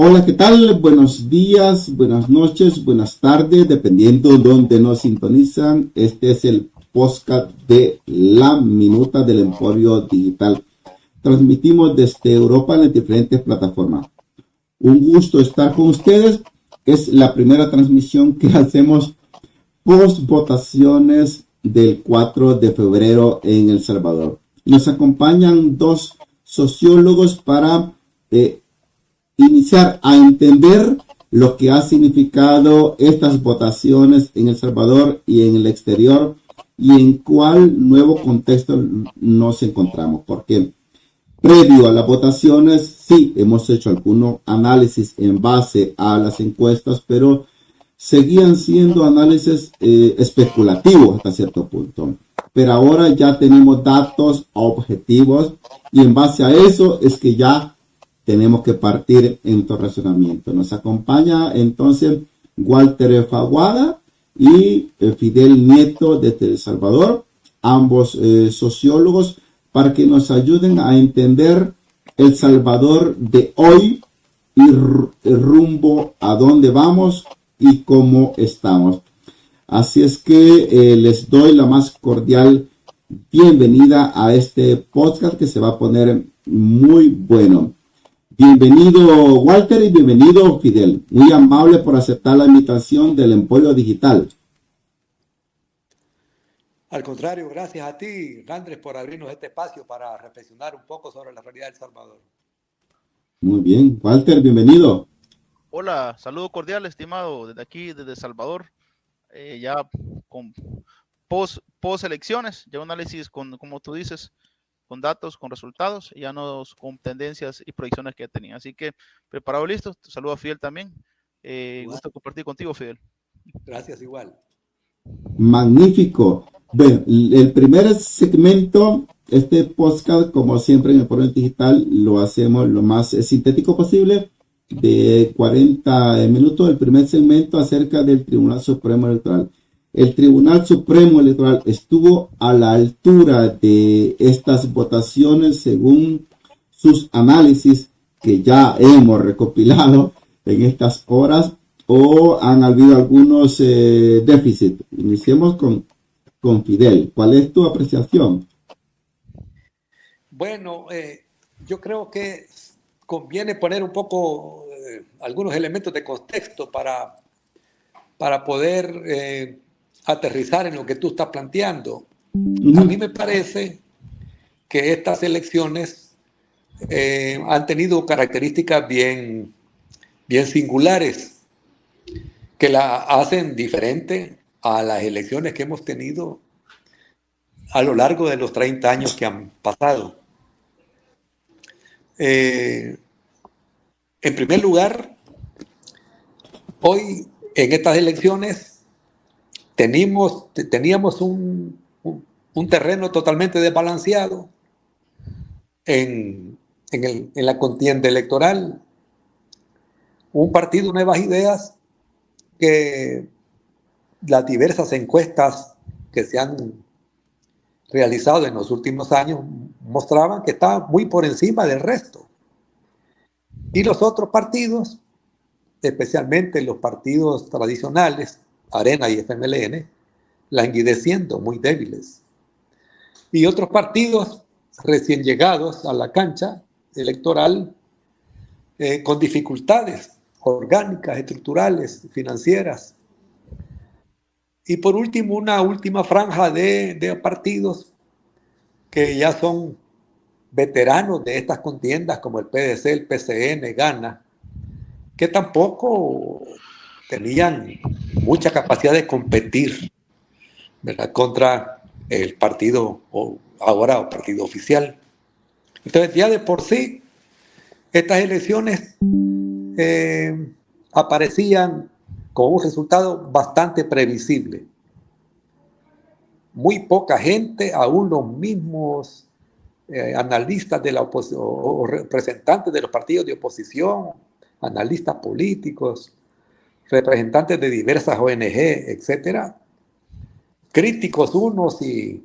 Hola, ¿qué tal? Buenos días, buenas noches, buenas tardes, dependiendo de dónde nos sintonizan. Este es el podcast de La Minuta del Emporio Digital. Transmitimos desde Europa en las diferentes plataformas. Un gusto estar con ustedes. Es la primera transmisión que hacemos post votaciones del 4 de febrero en El Salvador. Nos acompañan dos sociólogos para iniciar a entender lo que ha significado estas votaciones en El Salvador y en el exterior y en cuál nuevo contexto nos encontramos. Porque previo a las votaciones, sí, hemos hecho algunos análisis en base a las encuestas, pero seguían siendo análisis especulativos hasta cierto punto. Pero ahora ya tenemos datos objetivos y en base a eso es que ya tenemos que partir en nuestro razonamiento. Nos acompaña entonces Walter Faguada y Fidel Nieto desde El Salvador, ambos sociólogos, para que nos ayuden a entender El Salvador de hoy y el rumbo a dónde vamos y cómo estamos. Así es que les doy la más cordial bienvenida a este podcast que se va a poner muy bueno. Bienvenido Walter y bienvenido Fidel. Muy amable por aceptar la invitación del Emporio Digital. Al contrario, gracias a ti, Andrés, por abrirnos este espacio para reflexionar un poco sobre la realidad de El Salvador. Muy bien. Walter, bienvenido. Hola, saludo cordial, estimado, desde aquí, desde El Salvador, ya con post elecciones, ya un análisis como tú dices, con datos, con resultados, ya no con tendencias y proyecciones que tenía. Así que, preparado, listo. Te saludo a Fidel también. Gusto compartir contigo, Fidel. Gracias, igual. Magnífico. Bueno, el primer segmento, este podcast, como siempre en el Emporio Digital, lo hacemos lo más sintético posible, de 40 minutos. El primer segmento acerca del Tribunal Supremo Electoral. El Tribunal Supremo Electoral estuvo a la altura de estas votaciones según sus análisis que ya hemos recopilado en estas horas, o han habido algunos déficits. Iniciemos con Fidel. ¿Cuál es tu apreciación? Bueno, yo creo que conviene poner un poco algunos elementos de contexto para poder aterrizar en lo que tú estás planteando. A mí me parece que estas elecciones han tenido características bien singulares que la hacen diferente a las elecciones que hemos tenido a lo largo de los 30 años que han pasado. En primer lugar, hoy en estas elecciones teníamos un terreno totalmente desbalanceado en la contienda electoral. Un partido Nuevas Ideas que las diversas encuestas que se han realizado en los últimos años mostraban que estaba muy por encima del resto. Y los otros partidos, especialmente los partidos tradicionales, Arena y FMLN, languideciendo, muy débiles. Y otros partidos recién llegados a la cancha electoral con dificultades orgánicas, estructurales, financieras. Y por último, una última franja de partidos que ya son veteranos de estas contiendas, como el PDC, el PCN, Gana, que tampoco tenían mucha capacidad de competir, ¿verdad?, contra el partido, ahora partido oficial. Entonces, ya de por sí, estas elecciones aparecían con un resultado bastante previsible. Muy poca gente, aún los mismos analistas de la oposición o representantes de los partidos de oposición, analistas políticos, representantes de diversas ONG, etcétera, críticos unos y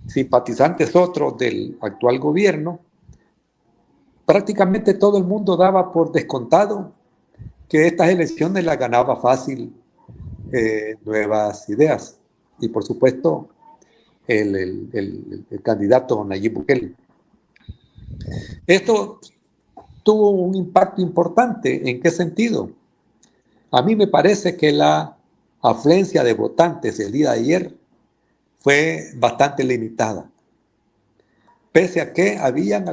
simpatizantes otros del actual gobierno, prácticamente todo el mundo daba por descontado que estas elecciones las ganaba fácil Nuevas Ideas y por supuesto el candidato Nayib Bukele. Esto tuvo un impacto importante. ¿En qué sentido? A mí me parece que la afluencia de votantes el día de ayer fue bastante limitada, pese a que habían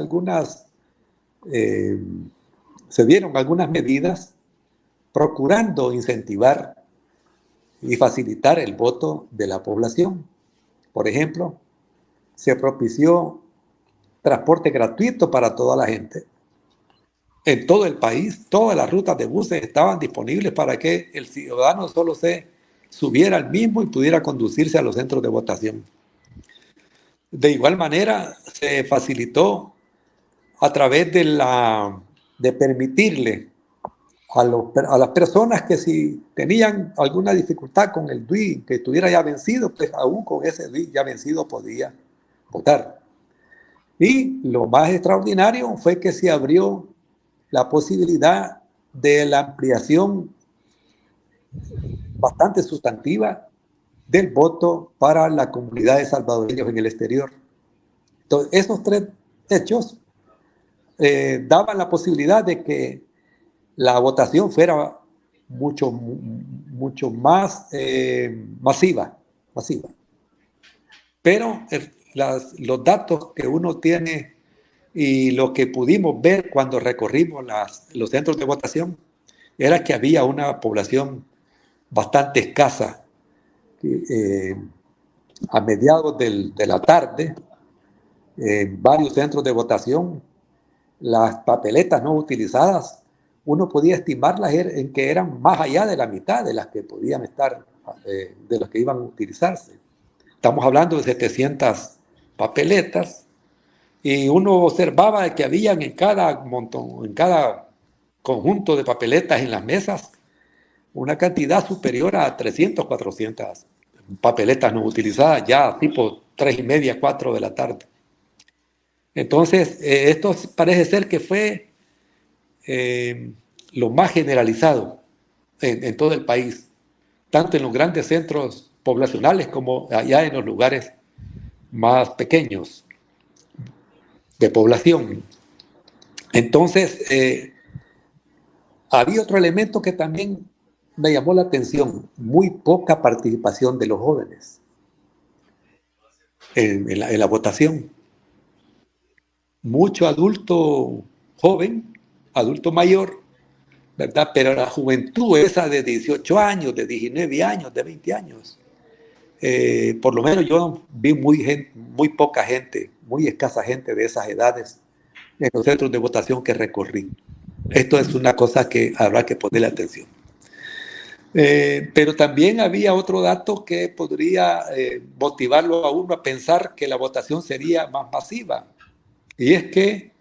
se dieron algunas medidas procurando incentivar y facilitar el voto de la población. Por ejemplo, se propició transporte gratuito para toda la gente. En todo el país, todas las rutas de buses estaban disponibles para que el ciudadano solo se subiera al mismo y pudiera conducirse a los centros de votación. De igual manera, se facilitó a través de permitirle a las personas que si tenían alguna dificultad con el DUI que estuviera ya vencido, pues aún con ese DUI ya vencido podía votar. Y lo más extraordinario fue que se abrió la posibilidad de la ampliación bastante sustantiva del voto para la comunidad de salvadoreños en el exterior. Entonces, esos tres hechos daban la posibilidad de que la votación fuera mucho más masiva. Pero los datos que uno tiene y lo que pudimos ver cuando recorrimos los centros de votación era que había una población bastante escasa. A mediados de la tarde, en varios centros de votación, las papeletas no utilizadas, uno podía estimarlas en que eran más allá de la mitad de las que podían estar, de las que iban a utilizarse. Estamos hablando de 700 papeletas y uno observaba que habían en cada conjunto de papeletas en las mesas una cantidad superior a 300, 400 papeletas no utilizadas ya tipo 3:30, 4 de la tarde. Entonces, esto parece ser que fue lo más generalizado en todo el país, tanto en los grandes centros poblacionales como allá en los lugares más pequeños de población. Entonces, había otro elemento que también me llamó la atención: muy poca participación de los jóvenes en la votación. Mucho adulto joven, adulto mayor, ¿verdad? Pero la juventud esa de 18 años, de 19 años, de 20 años, por lo menos yo vi muy poca gente, muy escasa gente de esas edades en los centros de votación que recorrí. Esto es una cosa que habrá que ponerle atención. Pero también había otro dato que podría motivarlo a uno a pensar que la votación sería más masiva. Y es que,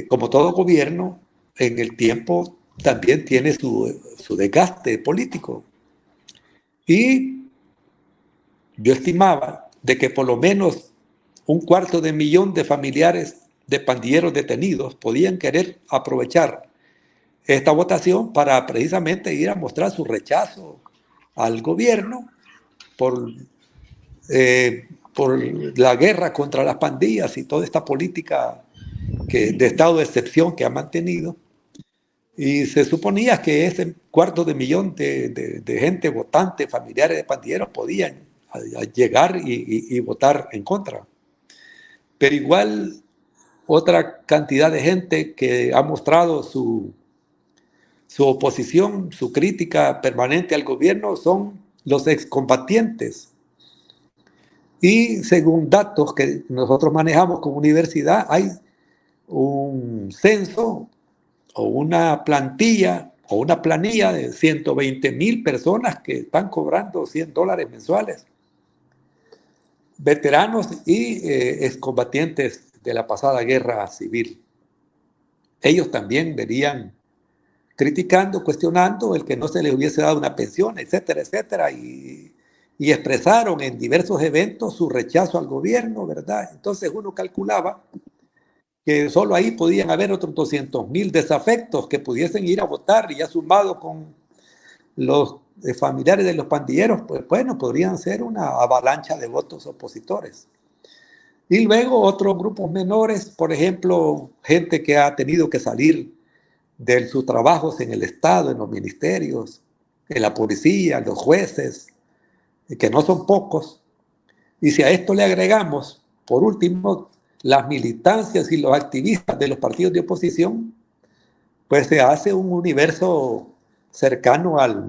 como todo gobierno, en el tiempo también tiene su desgaste político. Y yo estimaba de que por lo menos 250,000 de familiares de pandilleros detenidos podían querer aprovechar esta votación para precisamente ir a mostrar su rechazo al gobierno por la guerra contra las pandillas y toda esta política de estado de excepción que ha mantenido. Y se suponía que ese 250,000 de gente votante, familiares de pandilleros, podían llegar y votar en contra. Pero igual otra cantidad de gente que ha mostrado su oposición, su crítica permanente al gobierno son los excombatientes. Y según datos que nosotros manejamos como universidad, hay un censo o una plantilla o una planilla de 120,000 personas que están cobrando $100 mensuales. Veteranos y excombatientes de la pasada guerra civil. Ellos también venían criticando, cuestionando el que no se les hubiese dado una pensión, etcétera, etcétera, y expresaron en diversos eventos su rechazo al gobierno, ¿verdad? Entonces uno calculaba que solo ahí podían haber otros 200,000 desafectos que pudiesen ir a votar, y ya sumado con los familiares de los pandilleros, pues bueno, podrían ser una avalancha de votos opositores. Y luego otros grupos menores, por ejemplo, gente que ha tenido que salir de sus trabajos en el Estado, en los ministerios, en la policía, en los jueces, que no son pocos. Y si a esto le agregamos, por último, las militancias y los activistas de los partidos de oposición, pues se hace un universo cercano al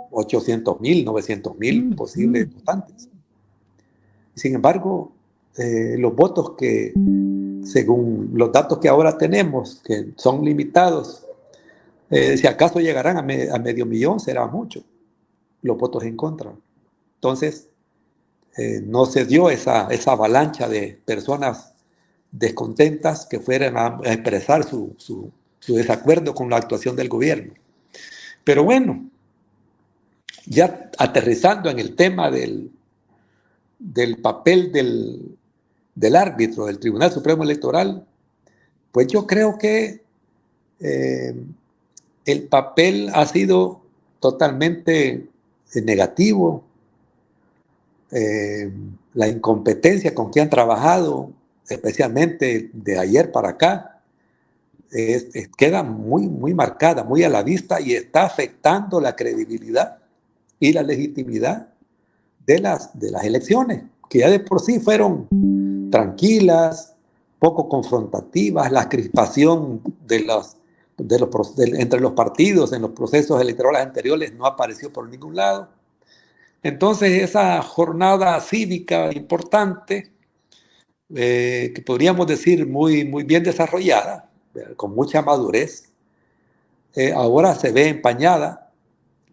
800,000, 900,000 posibles votantes. Sin embargo, los votos que, según los datos que ahora tenemos, que son limitados, si acaso llegarán a 500,000, será mucho los votos en contra. Entonces, no se dio esa avalancha de personas descontentas que fueran a expresar su desacuerdo con la actuación del gobierno. Pero bueno, ya aterrizando en el tema del papel del árbitro del Tribunal Supremo Electoral, pues yo creo que el papel ha sido totalmente negativo. La incompetencia con que han trabajado, especialmente de ayer para acá, queda muy, muy marcada, muy a la vista, y está afectando la credibilidad y la legitimidad de las elecciones, que ya de por sí fueron tranquilas, poco confrontativas. La crispación entre los partidos en los procesos electorales anteriores no apareció por ningún lado. Entonces, esa jornada cívica importante, que podríamos decir muy, muy bien desarrollada, con mucha madurez, ahora se ve empañada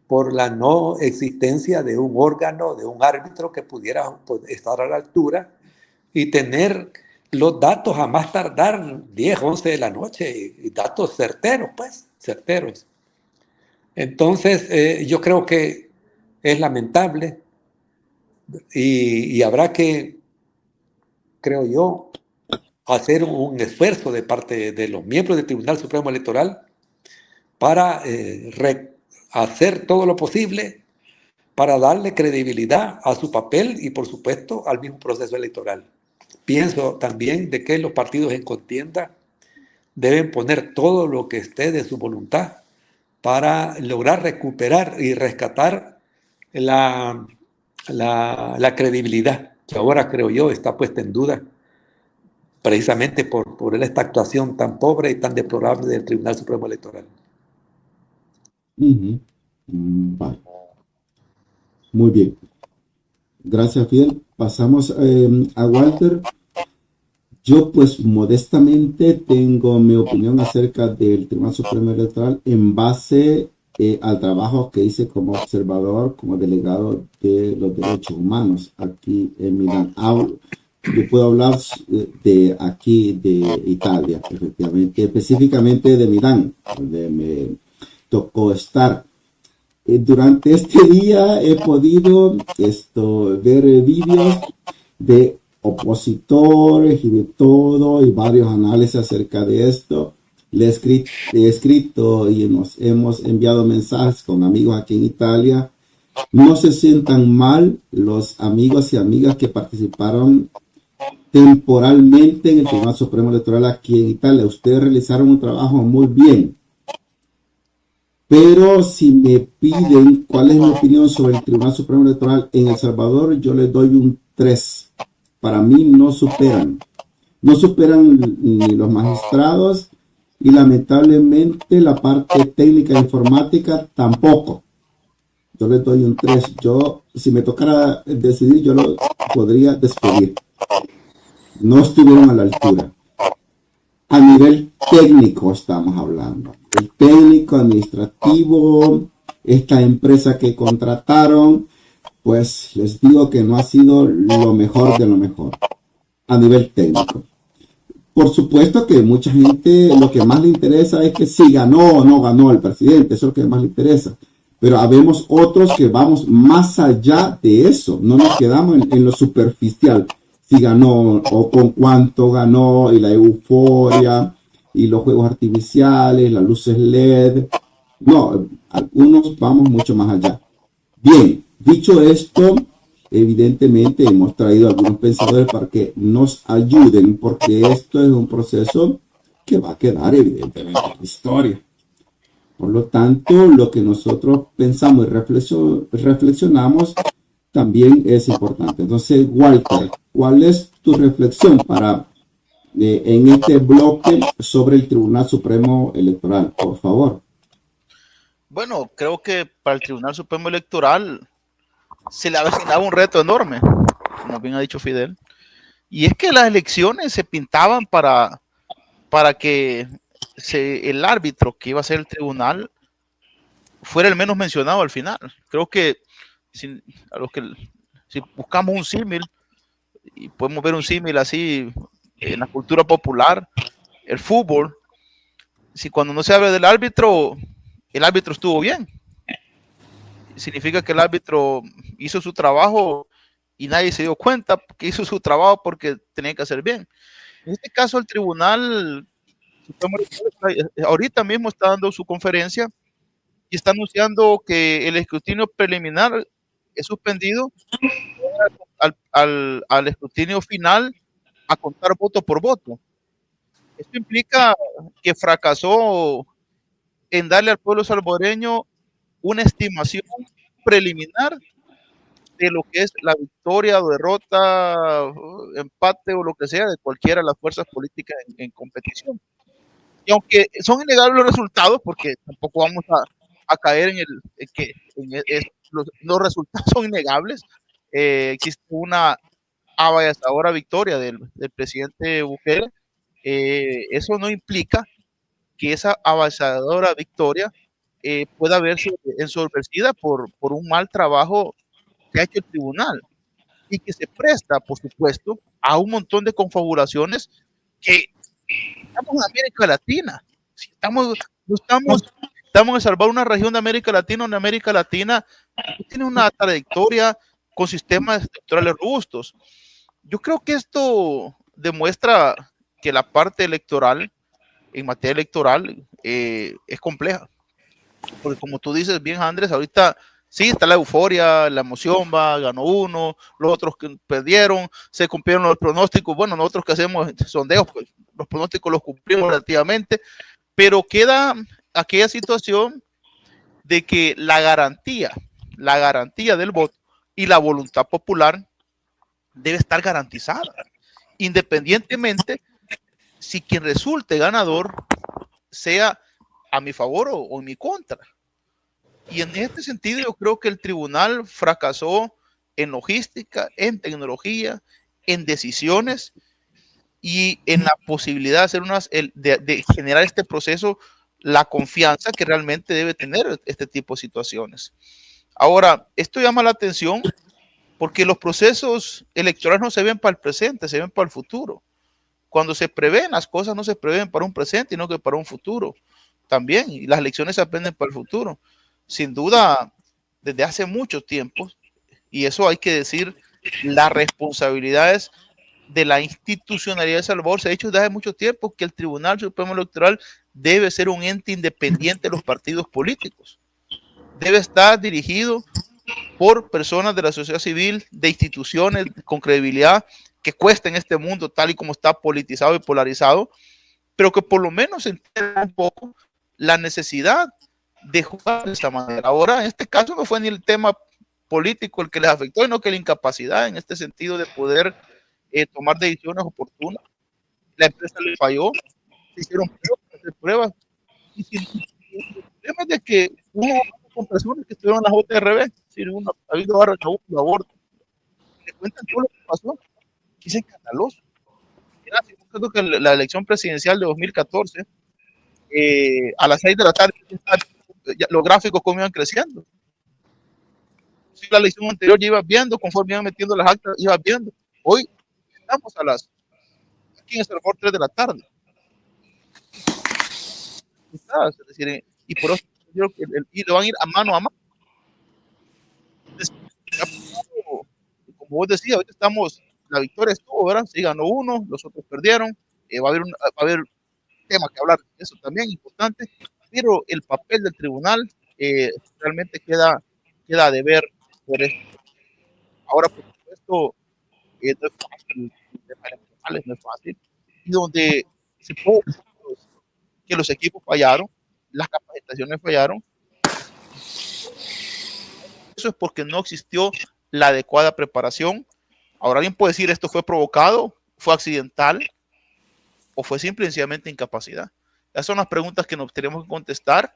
por la no existencia de un órgano, de un árbitro que pudiera estar a la altura y tener los datos a más tardar 10, 11 de la noche, y datos certeros, pues, certeros. Entonces, yo creo que es lamentable, y habrá que, creo yo, hacer un esfuerzo de parte de los miembros del Tribunal Supremo Electoral para hacer todo lo posible para darle credibilidad a su papel y, por supuesto, al mismo proceso electoral. Pienso también de que los partidos en contienda deben poner todo lo que esté de su voluntad para lograr recuperar y rescatar la credibilidad, que ahora, creo yo, está puesta en duda precisamente por esta actuación tan pobre y tan deplorable del Tribunal Supremo Electoral. Vale. Muy bien. Gracias, Fidel. Pasamos a Walter. Yo, pues, modestamente tengo mi opinión acerca del Tribunal Supremo Electoral en base al trabajo que hice como observador, como delegado de los derechos humanos aquí en Milán. Yo puedo hablar de aquí, de Italia, efectivamente, específicamente de Milán, donde me tocó estar. Durante este día he podido ver vídeos de opositores y de todo, y varios análisis acerca de esto. Le he escrito y nos hemos enviado mensajes con amigos aquí en Italia. No se sientan mal los amigos y amigas que participaron temporalmente en el Tribunal Supremo Electoral aquí en Italia. Ustedes realizaron un trabajo muy bien. Pero si me piden cuál es mi opinión sobre el Tribunal Supremo Electoral en El Salvador, yo les doy un 3. Para mí no superan ni los magistrados, y lamentablemente la parte técnica e informática tampoco. Yo les doy un 3. Si me tocara decidir, yo lo podría despedir. No estuvieron a la altura. A nivel técnico estamos hablando. El técnico, administrativo, esta empresa que contrataron, pues les digo que no ha sido lo mejor de lo mejor a nivel técnico. Por supuesto que mucha gente lo que más le interesa es que si ganó o no ganó el presidente, eso es lo que más le interesa. Pero habemos otros que vamos más allá de eso, no nos quedamos en lo superficial. si ganó o con cuánto ganó, y la euforia, y los juegos artificiales, las luces LED. No, algunos vamos mucho más allá. Bien, dicho esto, evidentemente hemos traído algunos pensadores para que nos ayuden, porque esto es un proceso que va a quedar evidentemente en la historia. Por lo tanto, lo que nosotros pensamos y reflexionamos también es importante. Entonces, Walter, ¿cuál es tu reflexión en este bloque sobre el Tribunal Supremo Electoral? Por favor. Bueno, creo que para el Tribunal Supremo Electoral se le avecinaba un reto enorme, como bien ha dicho Fidel, y es que las elecciones se pintaban para que el árbitro que iba a ser el tribunal fuera el menos mencionado al final. Creo que si buscamos un símil, y podemos ver un símil así en la cultura popular, el fútbol, si cuando no se habla del árbitro, el árbitro estuvo bien, significa que el árbitro hizo su trabajo y nadie se dio cuenta que hizo su trabajo porque tenía que hacer bien. En este caso, el tribunal ahorita mismo está dando su conferencia y está anunciando que el escrutinio preliminar es suspendido al escrutinio final a contar voto por voto. Esto implica que fracasó en darle al pueblo salvadoreño una estimación preliminar de lo que es la victoria o derrota, empate o lo que sea de cualquiera de las fuerzas políticas en competición. Y aunque son innegables los resultados, porque tampoco vamos a caer los resultados son innegables, existe una avasalladora victoria del presidente Bukele, eso no implica que esa avasalladora victoria pueda verse ensombrecida por un mal trabajo que ha hecho el tribunal y que se presta, por supuesto, a un montón de confabulaciones que estamos en América Latina. Estamos en salvar una región de América Latina, donde América Latina tiene una trayectoria con sistemas electorales robustos. Yo creo que esto demuestra que la parte electoral, en materia electoral, es compleja. Porque como tú dices bien, Andrés, ahorita sí está la euforia, la emoción, ganó uno, los otros que perdieron, se cumplieron los pronósticos. Bueno, nosotros que hacemos sondeos, pues los pronósticos los cumplimos relativamente, pero queda aquella situación de que la garantía del voto y la voluntad popular debe estar garantizada, independientemente si quien resulte ganador sea a mi favor o en mi contra. Y en este sentido yo creo que el tribunal fracasó en logística, en tecnología, en decisiones y en la posibilidad de hacer de generar este proceso, la confianza que realmente debe tener este tipo de situaciones. Ahora, esto llama la atención porque los procesos electorales no se ven para el presente, se ven para el futuro. Cuando se prevén las cosas, no se prevén para un presente, sino que para un futuro también. Y las elecciones se aprenden para el futuro. Sin duda, desde hace mucho tiempo, y eso hay que decir, las responsabilidades de la institucionalidad de Salvador se ha hecho desde hace mucho tiempo que el Tribunal Supremo Electoral debe ser un ente independiente de los partidos políticos. Debe estar dirigido por personas de la sociedad civil, de instituciones con credibilidad, que cuesta en este mundo tal y como está politizado y polarizado, pero que por lo menos entienda un poco la necesidad de jugar de esta manera. Ahora, en este caso no fue ni el tema político el que les afectó, sino que la incapacidad en este sentido de poder tomar decisiones oportunas. La empresa le falló, se hicieron pruebas, y el problema es de que hubo con personas que estuvieron en la JRB, si ha habido aborto, le cuentan todo lo que pasó, y se escandaloso. Creo que la elección presidencial de 2014, a las 6 de la tarde, los gráficos cómo iban creciendo. Si la elección anterior ya ibas viendo, conforme iban metiendo las actas, ibas viendo. Hoy estamos aquí en El Salvador 3 de la tarde. Es decir, y por eso y lo van a ir a mano a mano. Entonces, como vos decías, ahorita estamos la victoria estuvo, ¿verdad? Sí, ganó uno, los otros perdieron. Va a haber tema que hablar de eso también, importante, pero el papel del tribunal realmente queda a deber por esto. Ahora, por supuesto, no es fácil, no es fácil, y donde se puede que los equipos fallaron, las capacitaciones fallaron. Eso es porque no existió la adecuada preparación. Ahora alguien puede decir esto fue provocado, fue accidental o fue simple y sencillamente incapacidad. Esas son las preguntas que nos tenemos que contestar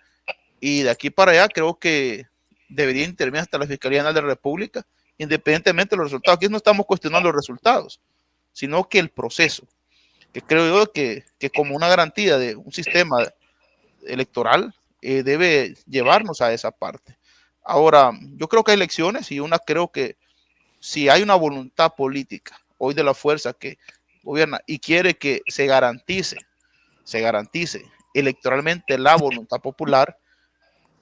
y de aquí para allá creo que debería intervenir hasta la Fiscalía General de la República, independientemente de los resultados. Aquí no estamos cuestionando los resultados, sino que el proceso, que creo yo que como una garantía de un sistema electoral debe llevarnos a esa parte. Ahora, yo creo que hay elecciones y creo que si hay una voluntad política hoy de la fuerza que gobierna y quiere que se garantice electoralmente la voluntad popular,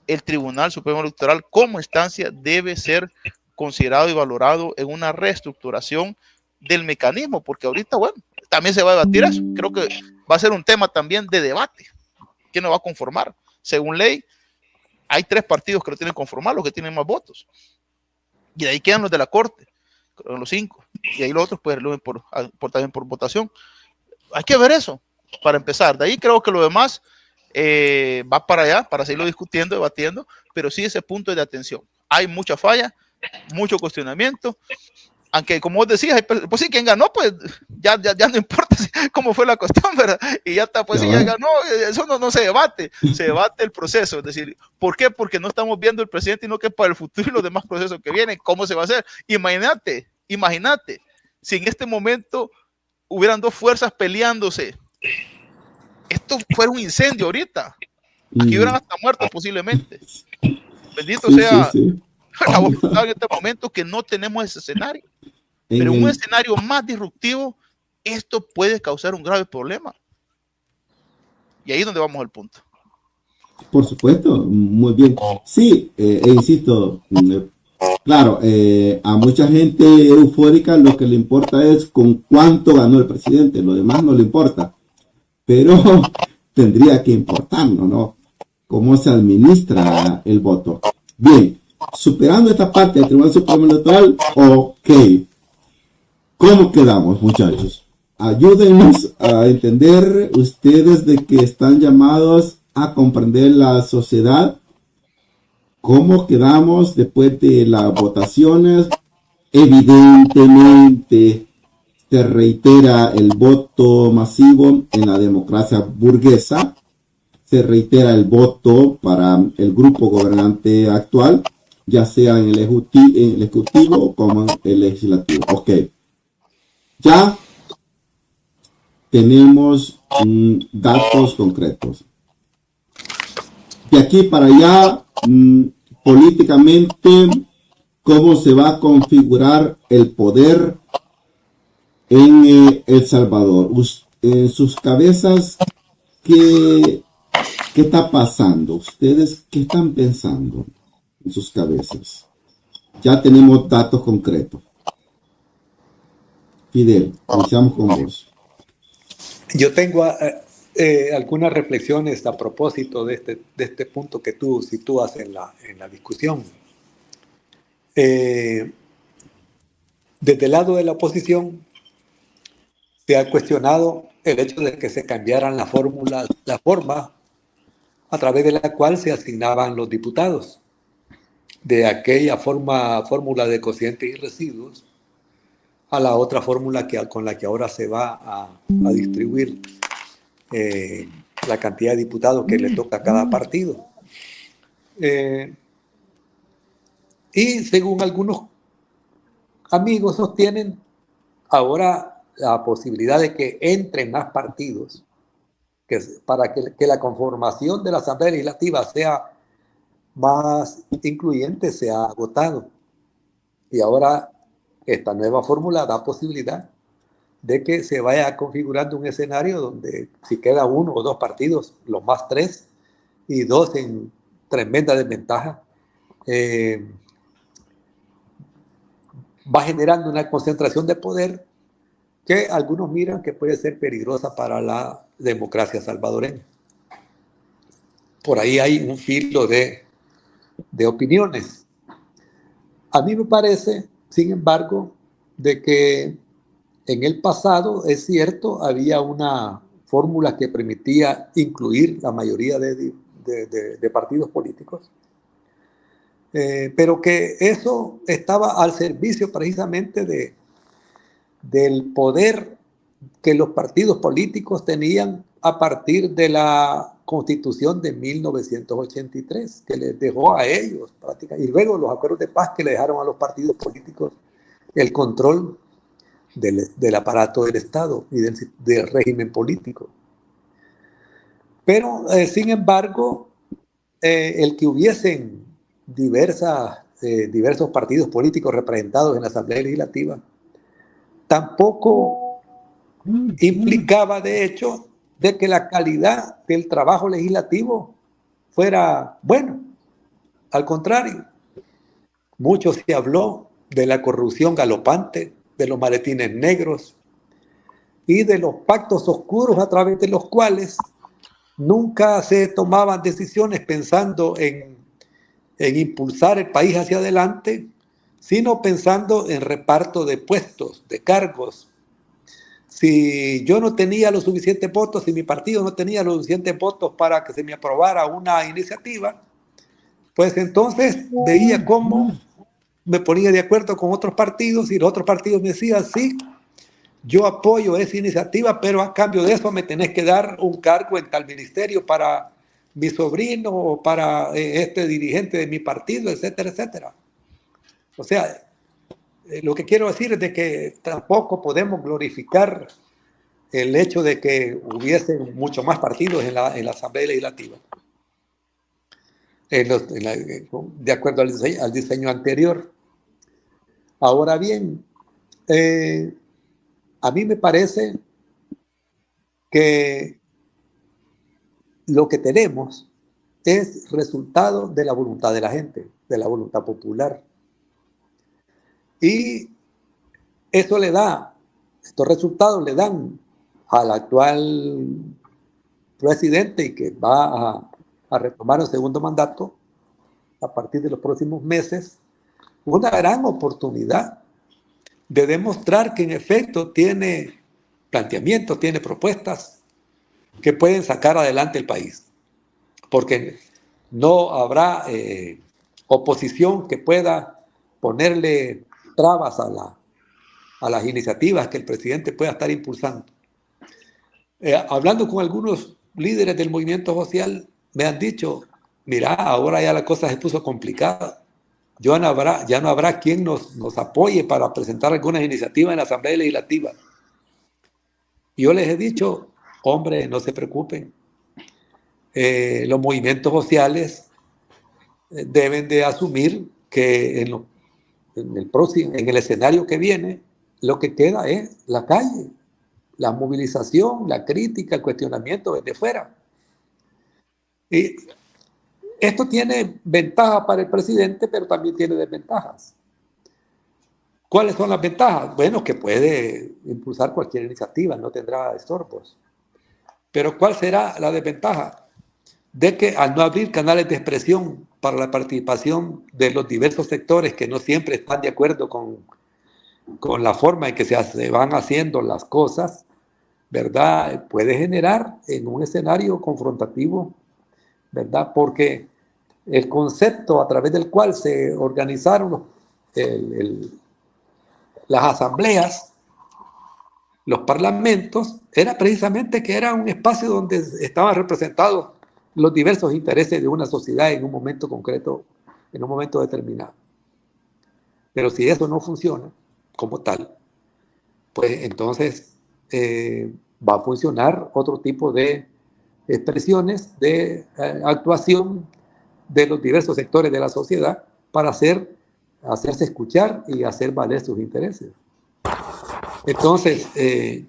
el Tribunal Supremo Electoral como instancia debe ser considerado y valorado en una reestructuración del mecanismo, porque ahorita, bueno, también se va a debatir eso. Creo que va a ser un tema también de debate. ¿Quién lo va a conformar? Según ley, hay 3 partidos que lo tienen que conformar, los que tienen más votos. Y de ahí quedan los de la Corte, los 5. Y ahí los otros, pues, también por votación. Hay que ver eso, para empezar. De ahí creo que lo demás va para allá, para seguirlo discutiendo, debatiendo, pero sí ese punto de atención. Hay mucha falla, mucho cuestionamiento, aunque como vos decías, pues sí, quien ganó, pues ya no importa cómo fue la cuestión, ¿verdad? Y ya está, pues sí, ya ganó, eso no se debate el proceso, es decir, ¿por qué? Porque no estamos viendo el presidente, sino que para el futuro y los demás procesos que vienen, ¿cómo se va a hacer? Imagínate, si en este momento hubieran 2 fuerzas peleándose, esto fuera un incendio ahorita, aquí hubieran hasta muertos posiblemente. Bendito sea la voluntad en este momento que no tenemos ese escenario. Pero en un escenario más disruptivo, esto puede causar un grave problema. Y ahí es donde vamos al punto. Por supuesto, muy bien. Sí, insisto, claro, a mucha gente eufórica lo que le importa es con cuánto ganó el presidente, lo demás no le importa. Pero tendría que importarnos, ¿no? Cómo se administra el voto. Bien, superando esta parte del Tribunal Supremo Electoral, ok. ¿Cómo quedamos, muchachos? Ayúdennos a entender ustedes de que están llamados a comprender la sociedad. ¿Cómo quedamos después de las votaciones? Evidentemente se reitera el voto masivo en la democracia burguesa. Se reitera el voto para el grupo gobernante actual, ya sea en el ejecutivo como en el legislativo. Ok. Ya tenemos datos concretos. De aquí para allá, políticamente, ¿cómo se va a configurar el poder en El Salvador? En sus cabezas, ¿qué está pasando? ¿Ustedes qué están pensando en sus cabezas? Ya tenemos datos concretos. Fidel, iniciamos con vos. Yo tengo algunas reflexiones a propósito de este punto que tú sitúas en la discusión. Desde el lado de la oposición se ha cuestionado el hecho de que se cambiaran la forma a través de la cual se asignaban los diputados, de aquella fórmula de cocientes y residuos a la otra fórmula con la que ahora se va a distribuir la cantidad de diputados que le toca a cada partido. Y según algunos amigos sostienen ahora la posibilidad de que entren más partidos, para que la conformación de la Asamblea Legislativa sea más incluyente, se ha agotado. Y ahora esta nueva fórmula da posibilidad de que se vaya configurando un escenario donde si queda 1 o 2 partidos, los más 3, y 2 en tremenda desventaja, va generando una concentración de poder que algunos miran que puede ser peligrosa para la democracia salvadoreña. Por ahí hay un filo de opiniones. A mí me parece, sin embargo, de que en el pasado, es cierto, había una fórmula que permitía incluir la mayoría de partidos políticos, pero que eso estaba al servicio precisamente del poder que los partidos políticos tenían a partir de la Constitución de 1983, que les dejó a ellos prácticamente, y luego los acuerdos de paz que le dejaron a los partidos políticos el control del aparato del Estado y del régimen político. Pero, sin embargo, el que hubiesen diversos partidos políticos representados en la Asamblea Legislativa tampoco implicaba, de hecho, de que la calidad del trabajo legislativo fuera buena. Al contrario, mucho se habló de la corrupción galopante, de los maletines negros y de los pactos oscuros a través de los cuales nunca se tomaban decisiones pensando en impulsar el país hacia adelante, sino pensando en reparto de puestos, de cargos. Si yo no tenía los suficientes votos, si mi partido no tenía los suficientes votos para que se me aprobara una iniciativa, pues entonces veía cómo me ponía de acuerdo con otros partidos y los otros partidos me decían, sí, yo apoyo esa iniciativa, pero a cambio de eso me tenés que dar un cargo en tal ministerio para mi sobrino o para este dirigente de mi partido, etcétera, etcétera. O sea, lo que quiero decir es de que tampoco podemos glorificar el hecho de que hubiesen mucho más partidos en la Asamblea Legislativa, de acuerdo al diseño anterior. Ahora bien, a mí me parece que lo que tenemos es resultado de la voluntad de la gente, de la voluntad popular. Y estos resultados le dan al actual presidente y que va a retomar el segundo mandato a partir de los próximos meses, una gran oportunidad de demostrar que en efecto tiene planteamientos, tiene propuestas que pueden sacar adelante el país. Porque no habrá oposición que pueda ponerle trabas a las iniciativas que el presidente pueda estar impulsando. Hablando con algunos líderes del movimiento social, me han dicho, mira, ahora ya la cosa se puso complicada. Ya no habrá quien nos apoye para presentar algunas iniciativas en la Asamblea Legislativa. Y yo les he dicho, hombre, no se preocupen. Los movimientos sociales deben de asumir que en el escenario que viene, lo que queda es la calle, la movilización, la crítica, el cuestionamiento desde fuera. Y esto tiene ventajas para el presidente, pero también tiene desventajas. ¿Cuáles son las ventajas? Bueno, que puede impulsar cualquier iniciativa, no tendrá estorbos. Pero ¿cuál será la desventaja? De que al no abrir canales de expresión para la participación de los diversos sectores que no siempre están de acuerdo con la forma en que se van haciendo las cosas, ¿verdad? Puede generar en un escenario confrontativo, ¿verdad? Porque el concepto a través del cual se organizaron las asambleas, los parlamentos, era precisamente que era un espacio donde estaban representados los diversos intereses de una sociedad en un momento concreto, en un momento determinado. Pero si eso no funciona como tal, pues entonces va a funcionar otro tipo de expresiones de actuación de los diversos sectores de la sociedad para hacerse escuchar y hacer valer sus intereses. Entonces, ese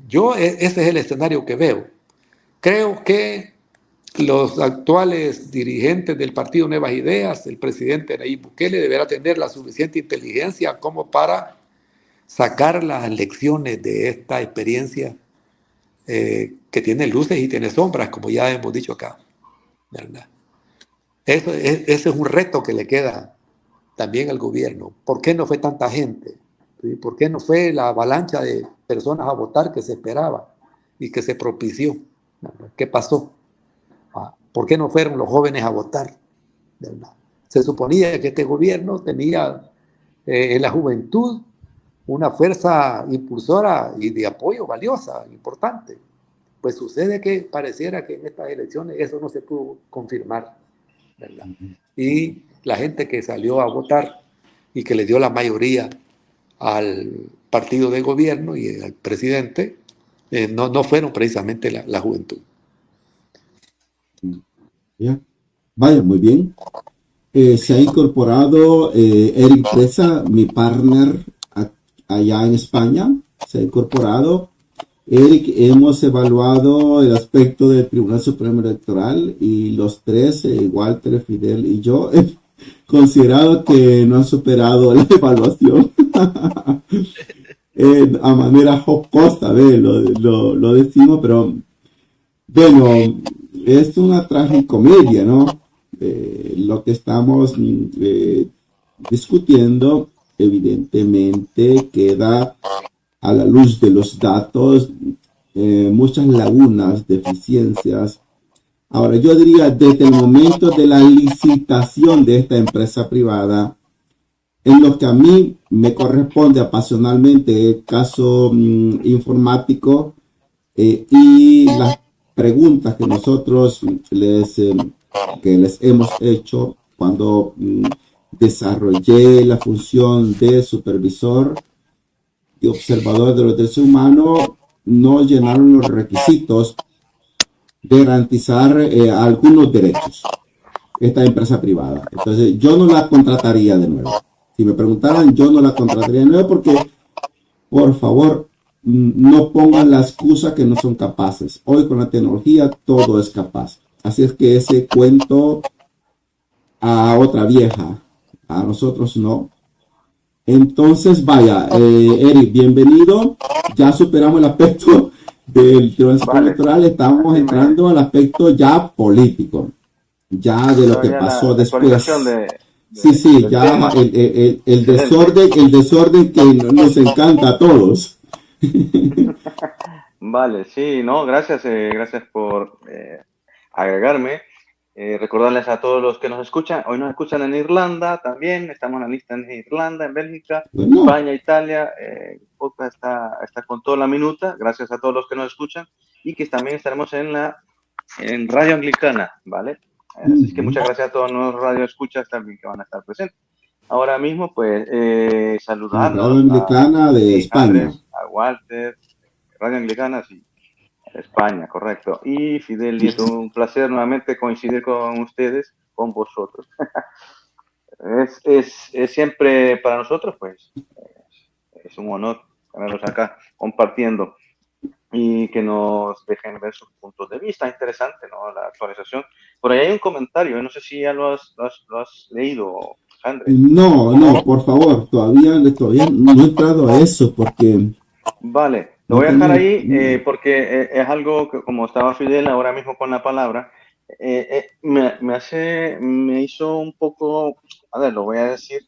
es el escenario que veo. Creo que los actuales dirigentes del Partido Nuevas Ideas, el presidente Nayib Bukele, deberá tener la suficiente inteligencia como para sacar las lecciones de esta experiencia que tiene luces y tiene sombras, como ya hemos dicho acá, ¿verdad? Ese es un reto que le queda también al gobierno. ¿Por qué no fue tanta gente? ¿Sí? ¿Por qué no fue la avalancha de personas a votar que se esperaba y que se propició? ¿Verdad? ¿Qué pasó? ¿Por qué no fueron los jóvenes a votar? ¿Verdad? Se suponía que este gobierno tenía en la juventud una fuerza impulsora y de apoyo valiosa, importante. Pues sucede que pareciera que en estas elecciones eso no se pudo confirmar, ¿verdad? Y la gente que salió a votar y que le dio la mayoría al partido de gobierno y al presidente, no fueron precisamente la juventud. ¿Ya? Vaya, muy bien. Se ha incorporado Eric Presa, mi partner allá en España. Se ha incorporado. Eric, hemos evaluado el aspecto del Tribunal Supremo Electoral y los tres, Walter, Fidel y yo, considerado que no han superado la evaluación. A manera jocosa, lo decimos, pero bueno, es una tragicomedia, ¿no? Lo que estamos discutiendo evidentemente queda a la luz de los datos, muchas lagunas, deficiencias. Ahora, yo diría, desde el momento de la licitación de esta empresa privada, en lo que a mí me corresponde apasionalmente, el caso informático y las preguntas que nosotros les hemos hecho cuando desarrollé la función de supervisor y observador de los derechos humanos, no llenaron los requisitos de garantizar algunos derechos esta empresa privada. Entonces yo no la contrataría de nuevo. Si me preguntaran, yo no la contrataría de nuevo porque, por favor, no pongan la excusa que no son capaces. Hoy con la tecnología todo es capaz. Así es que ese cuento a otra vieja, a nosotros no. Entonces, vaya, Eric, bienvenido. Ya superamos el aspecto del Tribunal Electoral, estamos entrando al aspecto ya político, ya de lo que pasó después. Sí, ya el desorden que nos encanta a todos. Vale, sí, no, gracias por agregarme. Recordarles a todos los que nos escuchan, hoy nos escuchan en Irlanda también, estamos en la lista en Irlanda, en Bélgica, España, Italia, el podcast está con toda la minuta, gracias a todos los que nos escuchan, y que también estaremos en Radio Anglicana, ¿vale? Así es que muchas gracias a todos los radioescuchas también que van a estar presentes. Ahora mismo, pues, saludarnos Radio Anglicana de España. Andrés, a Walter, Radio Anglicana, sí. España, correcto. Y Fidel Nieto, un placer nuevamente coincidir con ustedes, con vosotros. es siempre para nosotros, pues, es un honor tenerlos acá compartiendo y que nos dejen ver sus puntos de vista. Interesante, ¿no? La actualización. Por ahí hay un comentario, no sé si ya lo has leído, Andrés. No, por favor, todavía no he entrado a eso porque... Vale. Lo voy a dejar ahí porque es algo que, como estaba Fidel ahora mismo con la palabra, me hizo un poco, a ver, lo voy a decir,